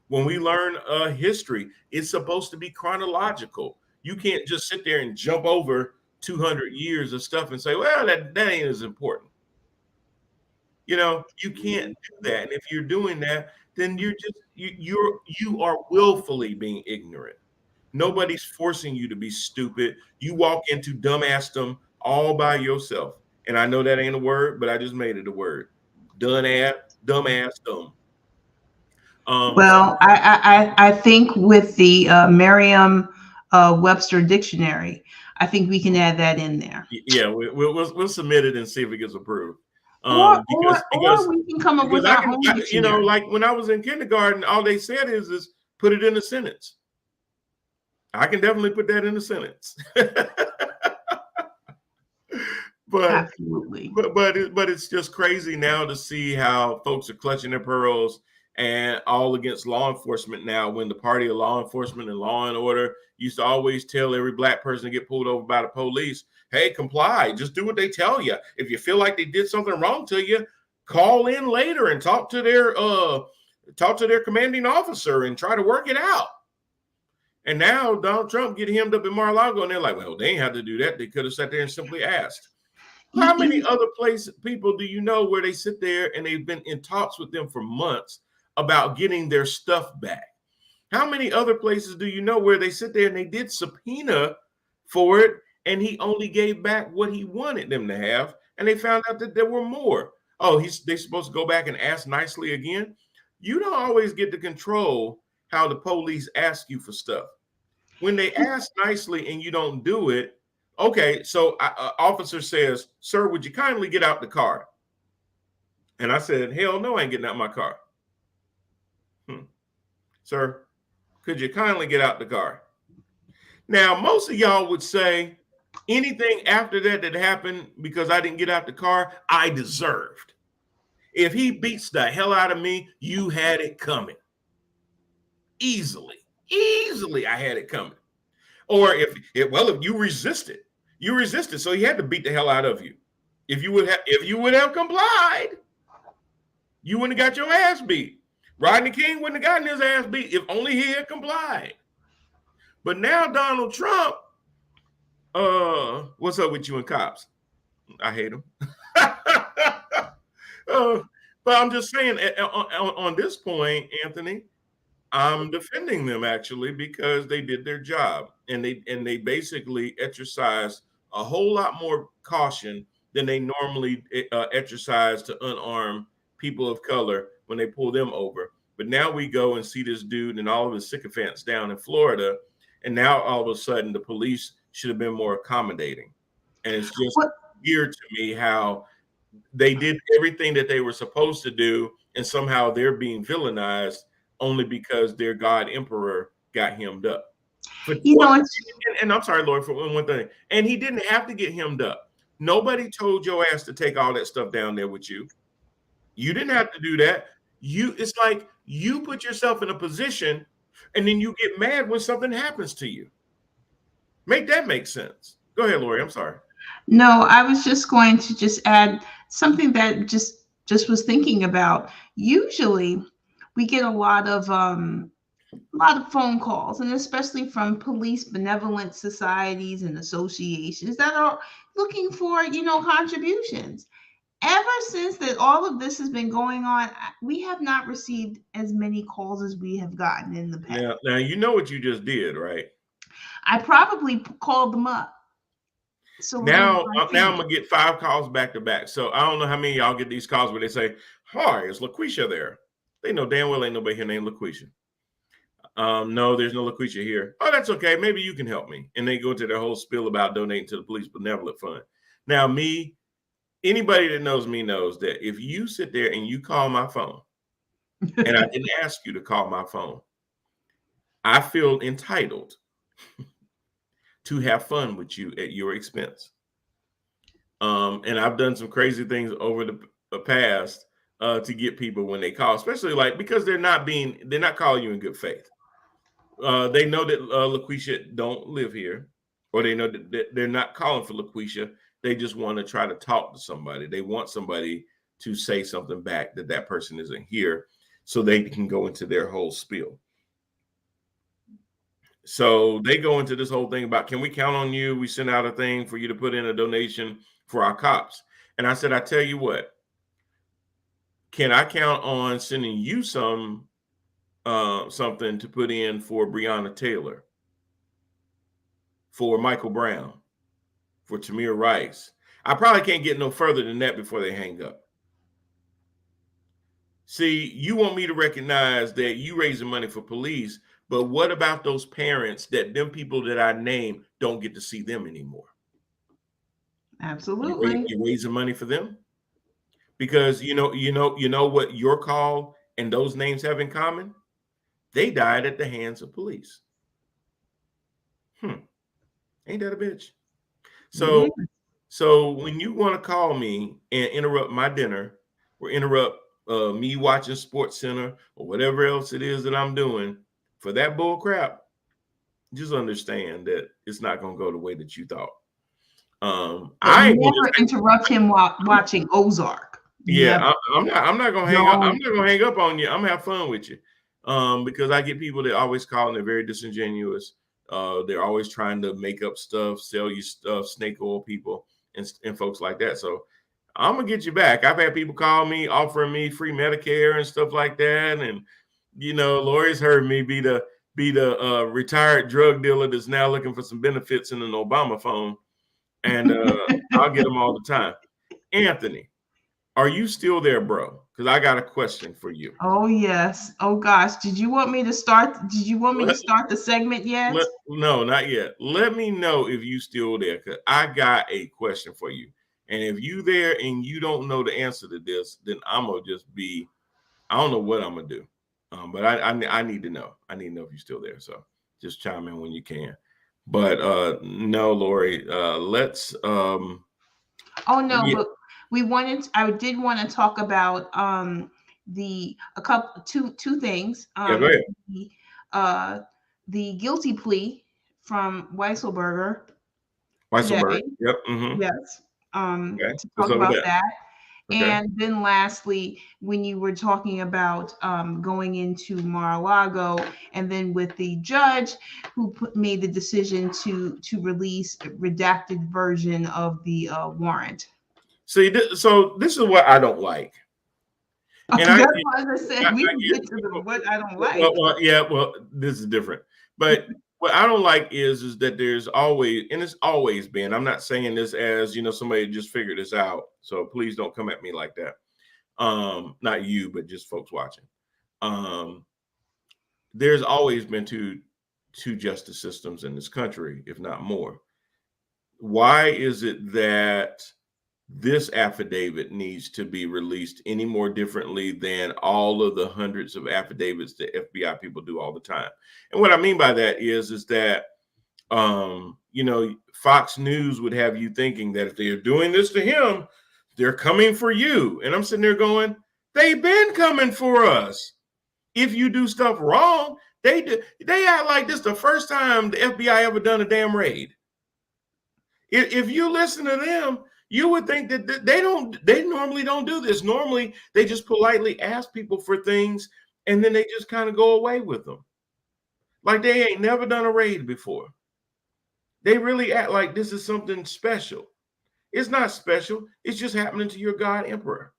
When we learn history, it's supposed to be chronological. You can't just sit there and jump over 200 years of stuff and say, well, that ain't as important. You can't do that. And if you're doing that, then you are willfully being ignorant. Nobody's forcing you to be stupid. You walk into dumbassdom all by yourself. And I know that ain't a word, but I just made it a word. Dumbassdom. Well, I think with the Merriam Webster dictionary, I think we can add that in there. Yeah, we'll submit it and see if it gets approved. Or Because we can come up with our own dictionary. like when I was in kindergarten, all they said is put it in a sentence. I can definitely put that in a sentence. But absolutely. But it's just crazy now to see how folks are clutching their pearls and all against law enforcement now, when the party of law enforcement and law and order used to always tell every black person to get pulled over by the police, hey, comply, just do what they tell you. If you feel like they did something wrong to you, call in later and talk to their commanding officer and try to work it out. And now Donald Trump get hemmed up in Mar-a-Lago, and they're like, well, they ain't had to do that. They could have sat there and simply asked. How many other people do you know where they sit there and they've been in talks with them for months about getting their stuff back? How many other places do you know where they sit there and they did subpoena for it, and he only gave back what he wanted them to have, and they found out that there were more? Oh, they're supposed to go back and ask nicely again? You don't always get to control how the police ask you for stuff. When they ask nicely and you don't do it, okay, so officer says, sir, would you kindly get out the car? And I said, hell no, I ain't getting out my car. Sir, could you kindly get out the car? Now, most of y'all would say anything after that happened because I didn't get out the car, I deserved. If he beats the hell out of me, you had it coming. Easily, I had it coming. Or if you resisted, so he had to beat the hell out of you. If you would have complied, you wouldn't have got your ass beat. Rodney King wouldn't have gotten his ass beat if only he had complied. But now Donald Trump, what's up with you and cops? I hate him. But I'm just saying, on this point, Anthony, I'm defending them actually because they did their job, and they basically exercised a whole lot more caution than they normally exercise to unarmed people of color when they pull them over. But now we go and see this dude and all of his sycophants down in Florida, and now all of a sudden the police should have been more accommodating. And it's just weird to me how they did everything that they were supposed to do, and somehow they're being villainized only because their God Emperor got hemmed up. But and I'm sorry, Lord, for one thing. And he didn't have to get hemmed up. Nobody told your ass to take all that stuff down there with you. You didn't have to do that. It's like you put yourself in a position and then you get mad when something happens to you. Make that make sense. Go ahead, Lori. I'm sorry. No, I was just going to add something that just was thinking about. Usually we get a lot of phone calls, and especially from police benevolent societies and associations that are looking for, contributions. Ever since that all of this has been going on, we have not received as many calls as we have gotten in the past. Now you know what you just did, right? I probably called them up. So now I'm gonna get 5 calls back to back. So I don't know how many of y'all get these calls where they say, "Hi, is LaQuisha there?" They know damn well ain't nobody here named LaQuisha. No, there's no LaQuisha here. Oh, that's okay. Maybe you can help me. And they go into their whole spiel about donating to the Police Benevolent Fund. Now, anybody that knows me knows that if you sit there and you call my phone, and I didn't ask you to call my phone, I feel entitled to have fun with you at your expense. And I've done some crazy things over the past to get people when they call, especially because they're not calling you in good faith. They know that LaQuisha don't live here, or they know that they're not calling for LaQuisha. They just want to try to talk to somebody. They want somebody to say something back that person isn't here, so they can go into their whole spiel. So they go into this whole thing about, can we count on you? We sent out a thing for you to put in a donation for our cops. And I said, I tell you what, can I count on sending you something to put in for Breonna Taylor, for Michael Brown, for Tamir Rice? I probably can't get no further than that before they hang up. See, you want me to recognize that you raising money for police, but what about those parents that them people that I name don't get to see them anymore? Absolutely. You're raising money for them? Because you know what your call and those names have in common? They died at the hands of police. Ain't that a bitch? So, so when you want to call me and interrupt my dinner or interrupt me watching Sports Center or whatever else it is that I'm doing for that bull crap, just understand that it's not going to go the way that you thought. I never interrupt him while watching Ozark. Yeah, I'm not gonna hang up. I'm not gonna hang up on you. I'm gonna have fun with you, because I get people that always call and they're very disingenuous. They're always trying to make up stuff, sell you stuff, snake oil people, and folks like that. So I'm gonna get you back. I've had people call me offering me free Medicare and stuff like that, and Lori's heard me be the retired drug dealer that's now looking for some benefits in an Obama phone, and I'll get them all the time. Anthony, are you still there, bro? Because I got a question for you. Oh, yes. Oh, gosh. Did you want me to start the segment yet? No, not yet. Let me know if you still there, because I got a question for you. And if you there and you don't know the answer to this, then I'm going to just be, I don't know what I'm going to do. But I need to know. I need to know if you're still there. So just chime in when you can. But no, Lori, let's. Oh, no, yeah. But I did want to talk about two things. Yeah, go ahead. The guilty plea from Weisselberger. Weisselberger. Yep. Mm-hmm. Yes. To talk about that. Okay. And then lastly, when you were talking about going into Mar-a-Lago, and then with the judge who made the decision to release a redacted version of the warrant. See, so this is what I don't like. And that's why I said we can get to what I don't like. Well, this is different. But what I don't like is that there's always, and it's always been, I'm not saying this as, somebody just figured this out. So please don't come at me like that. Not you, but just folks watching. There's always been two justice systems in this country, if not more. Why is it that this affidavit needs to be released any more differently than all of the hundreds of affidavits that FBI people do all the time? And what I mean by that is that, Fox News would have you thinking that if they're doing this to him, they're coming for you. And I'm sitting there going, they've been coming for us. If you do stuff wrong, they act like this the first time the FBI ever done a damn raid. If you listen to them, you would think that they normally don't do this. Normally, they just politely ask people for things and then they just kind of go away with them. Like they ain't never done a raid before. They really act like this is something special. It's not special. It's just happening to your God Emperor.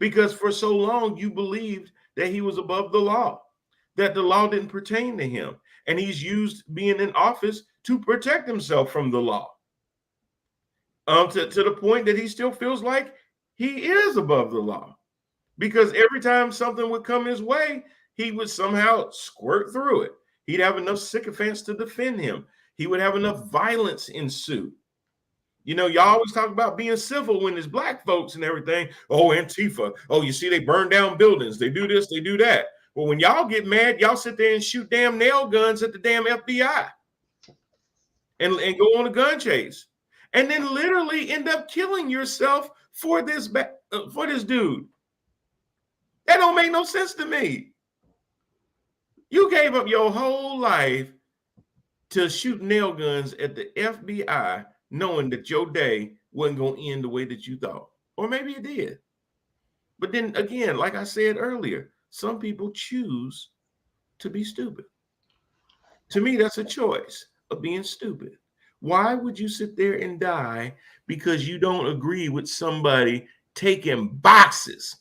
Because for so long, you believed that he was above the law, that the law didn't pertain to him. And he's used being in office to protect himself from the law. To the point that he still feels like he is above the law, because every time something would come his way, he would somehow squirt through it. He'd have enough sycophants to defend him. He would have enough violence ensue. Y'all always talk about being civil when there's black folks and everything. Oh, Antifa. Oh, you see, they burn down buildings. They do this, they do that. Well, when y'all get mad, y'all sit there and shoot damn nail guns at the damn FBI and go on a gun chase. And then literally end up killing yourself for this dude. That don't make no sense to me. You gave up your whole life to shoot nail guns at the FBI, knowing that your day wasn't going to end the way that you thought. Or maybe it did. But then again, like I said earlier, some people choose to be stupid. To me, that's a choice of being stupid. Why would you sit there and die because you don't agree with somebody taking boxes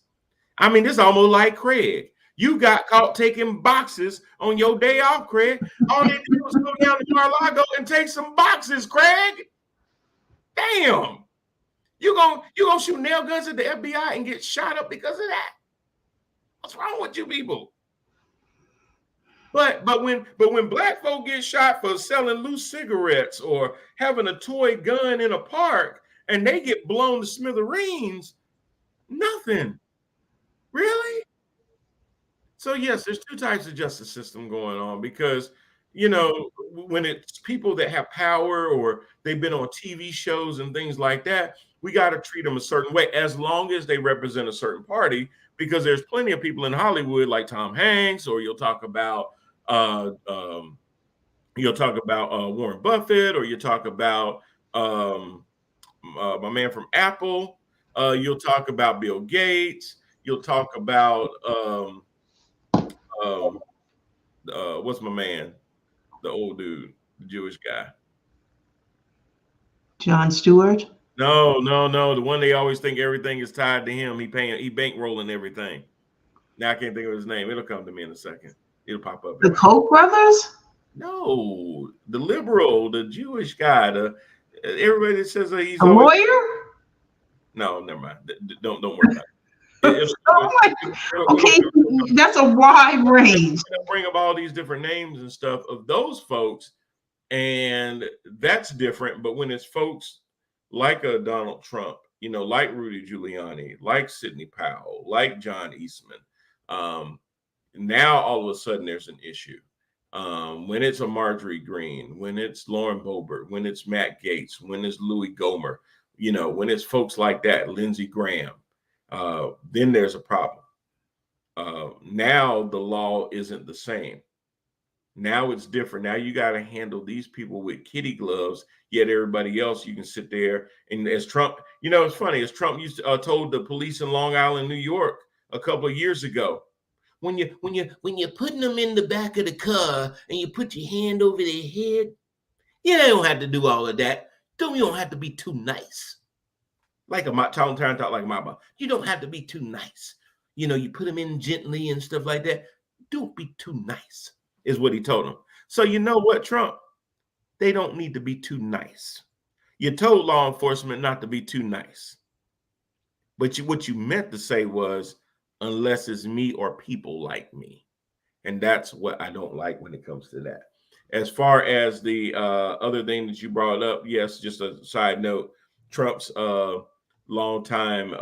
I mean, this is almost like Craig. You got caught taking boxes on your day off, Craig. All they did was go down to Mar-a-Lago and take some boxes, Craig. Damn. You gonna shoot nail guns at the FBI and get shot up because of that? What's wrong with you people? But when black folk get shot for selling loose cigarettes or having a toy gun in a park and they get blown to smithereens, nothing. Really? So yes, there's two types of justice system going on because, you know, when it's people that have power or they've been on TV shows and things like that, we got to treat them a certain way as long as they represent a certain party, because there's plenty of people in Hollywood like Tom Hanks, or you'll talk about Warren Buffett, or you talk about my man from Apple. You'll talk about Bill Gates. You'll talk about what's my man, the old dude, the Jewish guy. Jon Stewart. No, the one they always think everything is tied to him. He bankrolling everything. Now I can't think of his name. It'll come to me in a second. It'll pop up. The Koch brothers? No, the liberal, the Jewish guy, everybody that says he's a lawyer. No, never mind. Don't worry about it. Okay, that's a wide range. Bring up all these different names and stuff of those folks, and that's different. But when it's folks like a Donald Trump, you know, like Rudy Giuliani, like Sidney Powell, like John Eastman, now all of a sudden there's an issue. When it's a Marjorie Greene, when it's Lauren Boebert, when it's Matt Gaetz, when it's Louis Gohmert, you know, when it's folks like that, Lindsey Graham, then there's a problem. Now the law isn't the same. Now it's different. Now you got to handle these people with kitty gloves, yet everybody else you can sit there. And as Trump, you know, it's funny, as Trump used to, told the police in Long Island, New York, a couple of years ago, when you're putting them in the back of the car and you put your hand over their head, you don't have to do all of that. You don't have to be too nice. Like talk like my boss. You don't have to be too nice. You know, you put them in gently and stuff like that. Don't be too nice, is what he told them. So you know what, Trump? They don't need to be too nice. You told law enforcement not to be too nice. But what you meant to say was, unless it's me or people like me. And that's what I don't like when it comes to that. As far as the other thing that you brought up, yes, just a side note, Trump's longtime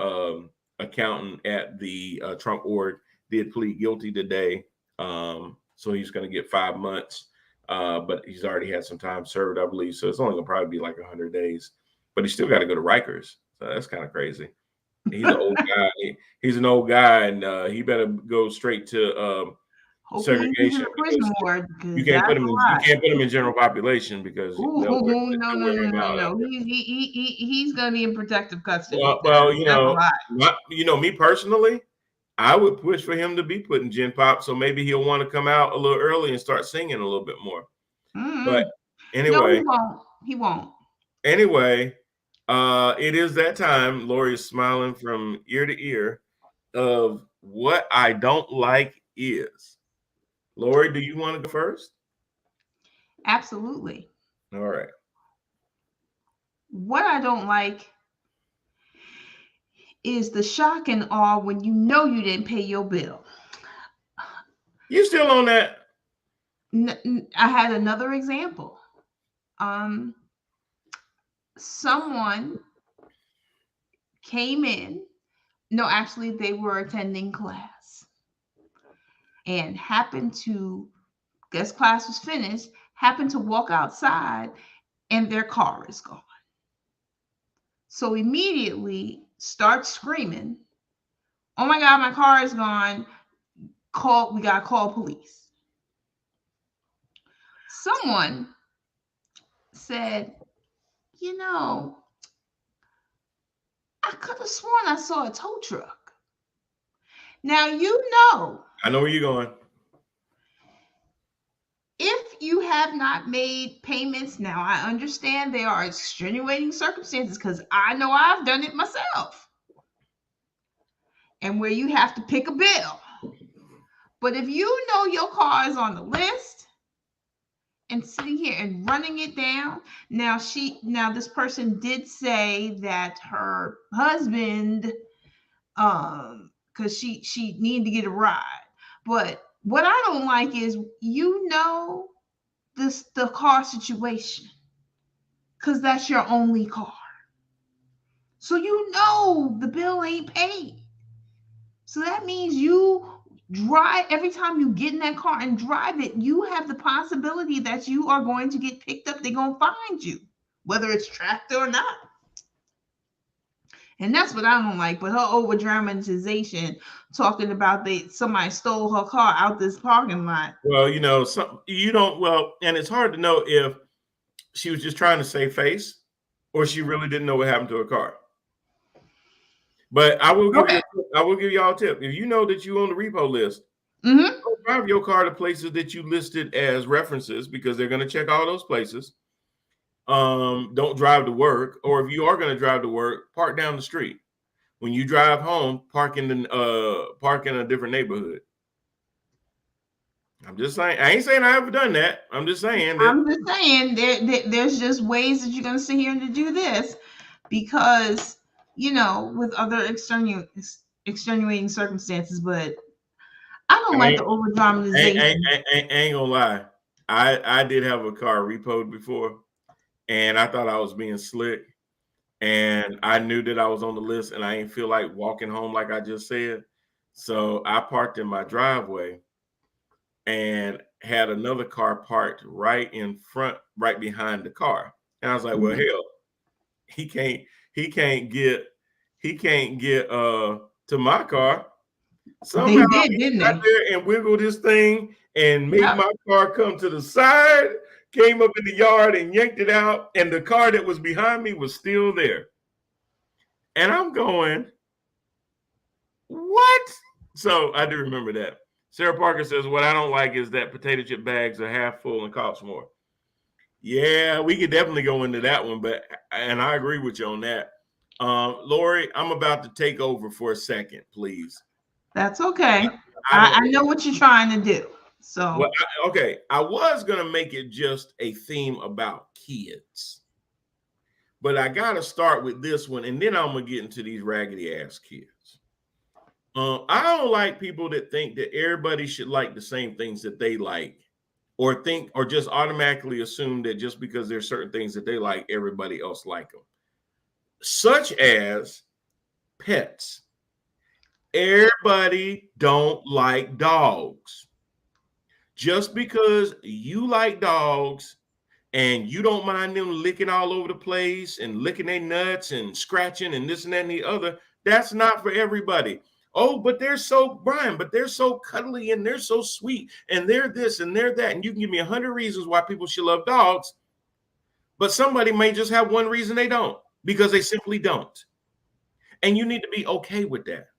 accountant at the Trump org did plead guilty today. So he's going to get 5 months, but he's already had some time served, I believe. So it's only going to probably be like 100 days, but he's still got to go to Rikers. So that's kind of crazy. He's an old guy. He's an old guy, and he better go straight to segregation. You can't put him. You can't put him in general population because no. He's going to be in protective custody. Well, you know, me personally, I would push for him to be put in Gen Pop, so maybe he'll want to come out a little early and start singing a little bit more. But anyway, no, he won't. Anyway, it is that time. Lori is smiling from ear to ear of what I don't like is. Lori, do you want to go first? Absolutely. All right. What I don't like is the shock and awe when you know you didn't pay your bill. You still on that? I had another example. Someone came in. No, actually, they were attending class and happened to, guess class was finished, happened to walk outside and their car is gone. So immediately start screaming, "Oh my God, my car is gone. We got to call police." Someone said, "You know, I could have sworn I saw a tow truck." Now, I know where you're going. If you have not made payments, now I understand there are extenuating circumstances because I know I've done it myself. and where you have to pick a bill. But if you know your car is on the list and sitting here and running it down, now this person did say that her husband, because she needed to get a ride. But what I don't like is, the car situation, because that's your only car. So the bill ain't paid. So that means you drive, every time you get in that car and drive it, you have the possibility that you are going to get picked up. They're going to find you, whether it's tracked or not. And that's what I don't like. But her over dramatization, talking about somebody stole her car out this parking lot. Well, and it's hard to know if she was just trying to save face or she really didn't know what happened to her car. But I will give y'all a tip. If you know that you're on the repo list, don't drive your car to places that you listed as references, because they're going to check all those places. Don't drive to work, or if you are going to drive to work, park down the street. When you drive home, park in a different neighborhood. I'm just saying. I ain't saying I ever done that. I'm just saying. There's just ways that you're going to sit here and do this, because with other extenuating circumstances. But I don't like the over dramatization. Ain't gonna lie. I did have a car repoed before, and I thought I was being slick, and I knew that I was on the list, and I ain't feel like walking home like I just said. So I parked in my driveway and had another car parked right in front, right behind the car. And I was like, well, hell, he can't get to my car. Somehow didn't got there and wiggled this thing and made my car come to the side, came up in the yard and yanked it out, and the car that was behind me was still there. And I'm going, what? So I do remember that. Sarah Parker says, what I don't like is that potato chip bags are half full and cost more. Yeah, we could definitely go into that one, and I agree with you on that. Lori, I'm about to take over for a second, please. That's okay. I know what you're trying to do. So I was gonna make it just a theme about kids, but I gotta start with this one, and then I'm gonna get into these raggedy ass kids. I don't like people that think that everybody should like the same things that they like, or just automatically assume that just because there's certain things that they like, everybody else like them. Such as pets. Everybody don't like dogs. Just because you like dogs and you don't mind them licking all over the place and licking their nuts and scratching and this and that and the other, that's not for everybody. Oh, but they're so cuddly and they're so sweet and they're this and they're that. And you can give me 100 reasons why people should love dogs, but somebody may just have one reason they don't, because they simply don't. And you need to be okay with that.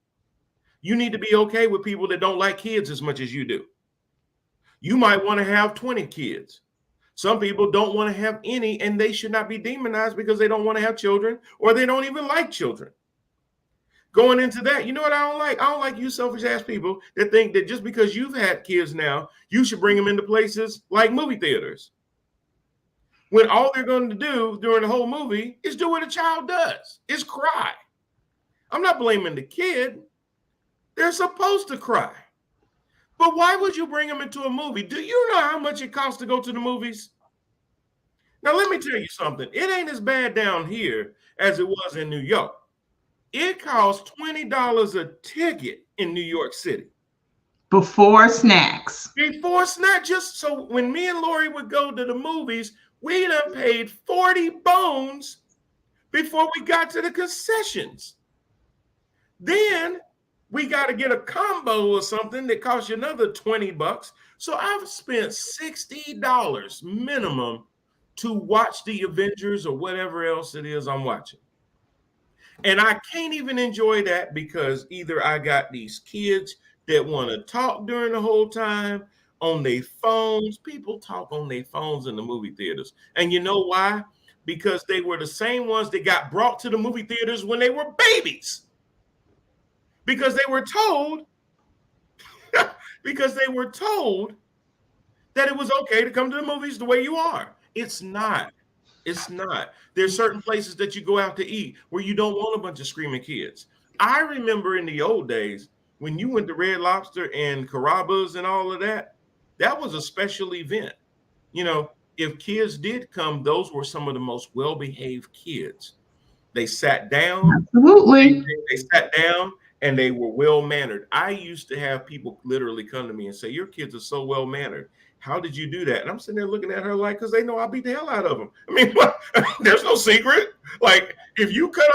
You need to be okay with people that don't like kids as much as you do. You might want to have 20 kids. Some people don't want to have any, and they should not be demonized because they don't want to have children, or they don't even like children. Going into that, you know what I don't like? I don't like you selfish ass people that think that just because you've had kids now, you should bring them into places like movie theaters, when all they're going to do during the whole movie is do what a child does, is cry. I'm not blaming the kid. They're supposed to cry. But why would you bring them into a movie? Do you know how much it costs to go to the movies? Now, let me tell you something. It ain't as bad down here as it was in New York. It costs $20 a ticket in New York City. Before snacks. Just so when me and Lori would go to the movies, we done paid 40 bones before we got to the concessions. Then we got to get a combo or something that costs you another $20. So I've spent $60 minimum to watch the Avengers or whatever else it is I'm watching. And I can't even enjoy that because either I got these kids that want to talk during the whole time on their phones. People talk on their phones in the movie theaters. And you know why? Because they were the same ones that got brought to the movie theaters when they were babies. because they were told because they were told that it was okay to come to the movies the way you are. It's not. It's not. There's certain places that you go out to eat where you don't want a bunch of screaming kids. I remember in the old days when you went to Red Lobster and Carrabba's and all of that, that was a special event. You know, if kids did come, those were some of the most well-behaved kids. They sat down. Absolutely. They sat down and they were well-mannered. I used to have people literally come to me and say, your kids are so well-mannered. How did you do that? And I'm sitting there looking at her like, because they know I'll beat the hell out of them. I mean, there's no secret. Like, if you cut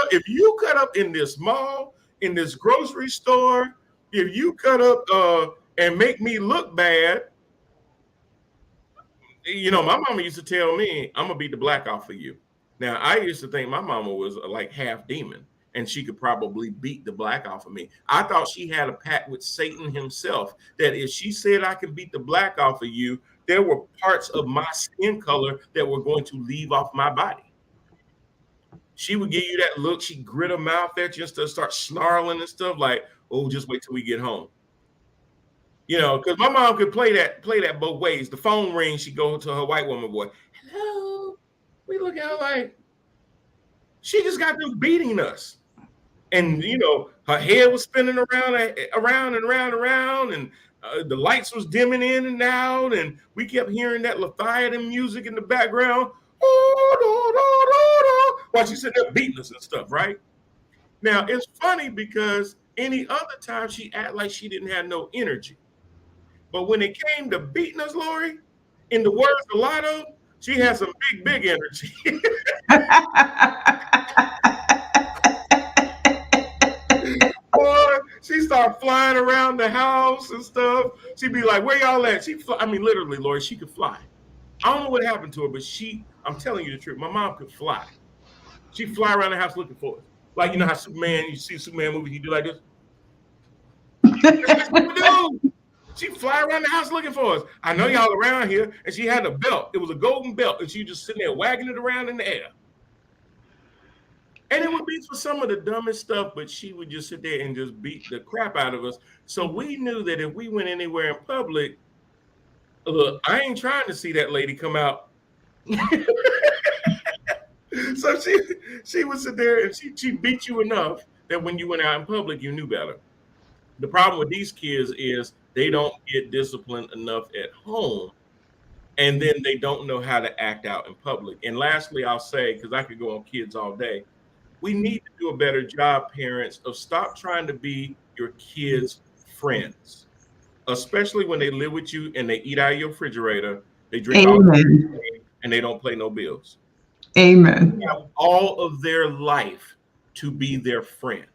up in this mall, in this grocery store, if you cut up and make me look bad, you know, my mama used to tell me, I'm gonna beat the black off of you. Now, I used to think my mama was like half demon and she could probably beat the black off of me. I thought she had a pact with Satan himself that if she said I could beat the black off of you, there were parts of my skin color that were going to leave off my body. She would give you that look. She'd grit her mouth at you and start snarling and stuff like, oh, just wait till we get home. You know, because my mom could play that both ways. The phone rings, she'd go to her white woman boy. Hello. We look at her like, she just got through beating us. And, you know, her head was spinning around and around, and the lights was dimming in and out, and we kept hearing that Leviathan music in the background. While she's sitting there beating us and stuff, right? Now, it's funny because any other time she act like she didn't have no energy. But when it came to beating us, Lori, in the words of Lotto, she has some big energy. Boy, she started flying around the house and stuff. She'd be like, where y'all at? I mean, literally, Lori, she could fly. I don't know what happened to her, but I'm telling you the truth, my mom could fly. She'd fly around the house looking for us. Like, you know how Superman, you see Superman movies, you do like this? That's what we do. She'd fly around the house looking for us. I know y'all around here. And she had a belt. It was a golden belt. And she just sitting there wagging it around in the air. And it would be for some of the dumbest stuff, but she would just sit there and just beat the crap out of us. So we knew that if we went anywhere in public, look, I ain't trying to see that lady come out. So she would sit there and she beat you enough that when you went out in public, you knew better. The problem with these kids is they don't get disciplined enough at home, and then they don't know how to act out in public. And lastly, I'll say, because I could go on kids all day, we need to do a better job, parents, of stop trying to be your kids' friends, especially when they live with you and they eat out of your refrigerator, they drink all the and they don't pay no bills. Amen. They have all of their life to be their friend.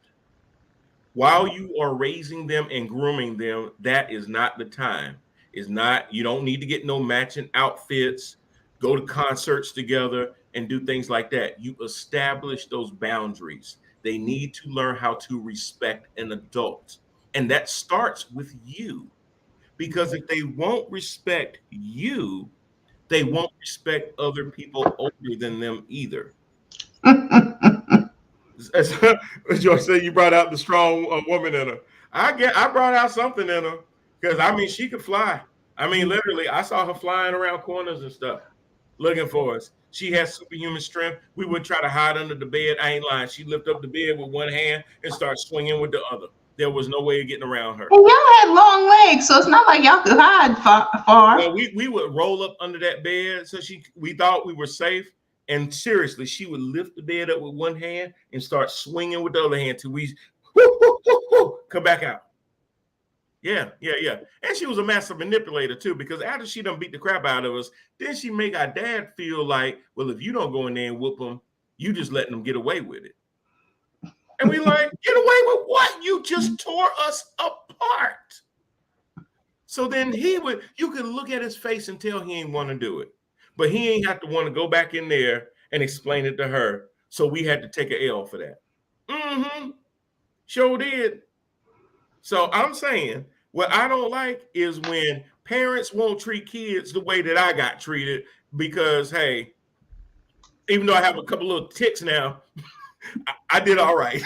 While you are raising them and grooming them, that is not the time. It's not, you don't need to get no matching outfits, go to concerts together and do things like that. You establish those boundaries. They need to learn how to respect an adult. And that starts with you. Because if they won't respect you, they won't respect other people older than them either. George said you brought out the strong woman in her. I brought out something in her because I mean she could fly. I mean literally, I saw her flying around corners and stuff, looking for us. She has superhuman strength. We would try to hide under the bed. I ain't lying. She lift up the bed with one hand and start swinging with the other. There was no way of getting around her. And y'all had long legs, so it's not like y'all could hide far. Well, we would roll up under that bed, so we thought we were safe. And seriously, she would lift the bed up with one hand and start swinging with the other hand till we come back out. Yeah. And she was a master manipulator too, because after she done beat the crap out of us, then she make our dad feel like, well, if you don't go in there and whoop them, you just letting them get away with it. And we like, get away with what? You just tore us apart. So then you could look at his face and tell he ain't want to do it. But he ain't have to want to go back in there and explain it to her. So we had to take an L for that. Sure did. So I'm saying what I don't like is when parents won't treat kids the way that I got treated because, hey, even though I have a couple little ticks now, I did all right.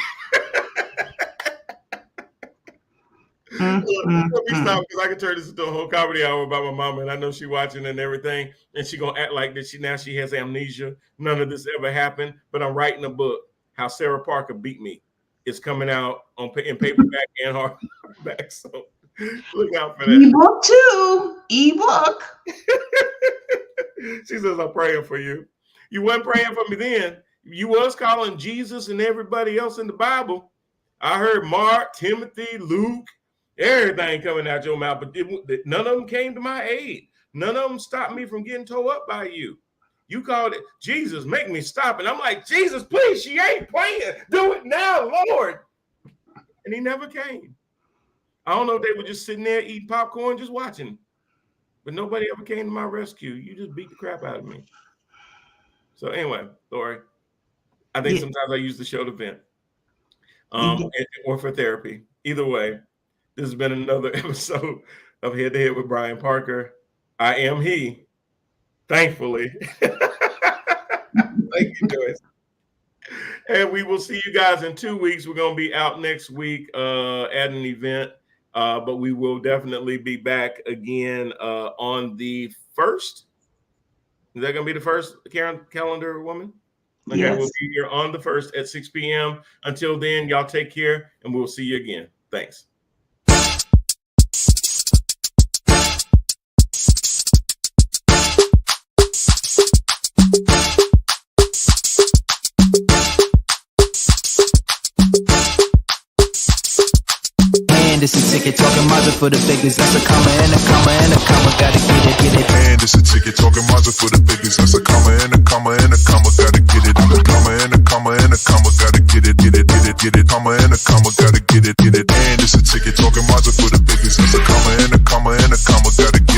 Let me stop because I can turn this into a whole comedy hour about my mama, and I know she watching and everything, and she gonna act like that she has amnesia. None of this ever happened, but I'm writing a book, How Sarah Parker Beat Me. It's coming out in paperback and hardback, so look out for that. Ebook too. Ebook. She says, I'm praying for you. You weren't praying for me then. You was calling Jesus and everybody else in the Bible. I heard Mark, Timothy, Luke, everything coming out your mouth, but none of them came to my aid. None of them stopped me from getting towed up by you. You called it, Jesus, make me stop. And I'm like, Jesus, please, she ain't playing. Do it now, Lord. And he never came. I don't know if they were just sitting there eating popcorn, just watching. But nobody ever came to my rescue. You just beat the crap out of me. So anyway, Lori, I think sometimes I use the show to vent or for therapy. Either way, this has been another episode of Head to Head with Brian Parker. I am he. Thankfully. Thank you, Joyce. And we will see you guys in 2 weeks. We're going to be out next week at an event, but we will definitely be back again on the 1st. Is that going to be the 1st, calendar woman? Okay, yes. We'll be here on the 1st at 6 p.m. Until then, y'all take care, and we'll see you again. Thanks. This a ticket talking Mazda for the biggest. That's a comma and a comma and a comma. Gotta get it. And it's a ticket talking Mazda for the biggest. That's a comma and a comma and a comma. Gotta get it. I'm a comma and a comma and a comma. Gotta get it. Comma and a comma. Gotta get it. And it's a ticket talking Mazda for the biggest. That's a comma and a comma and a comma. Gotta get it.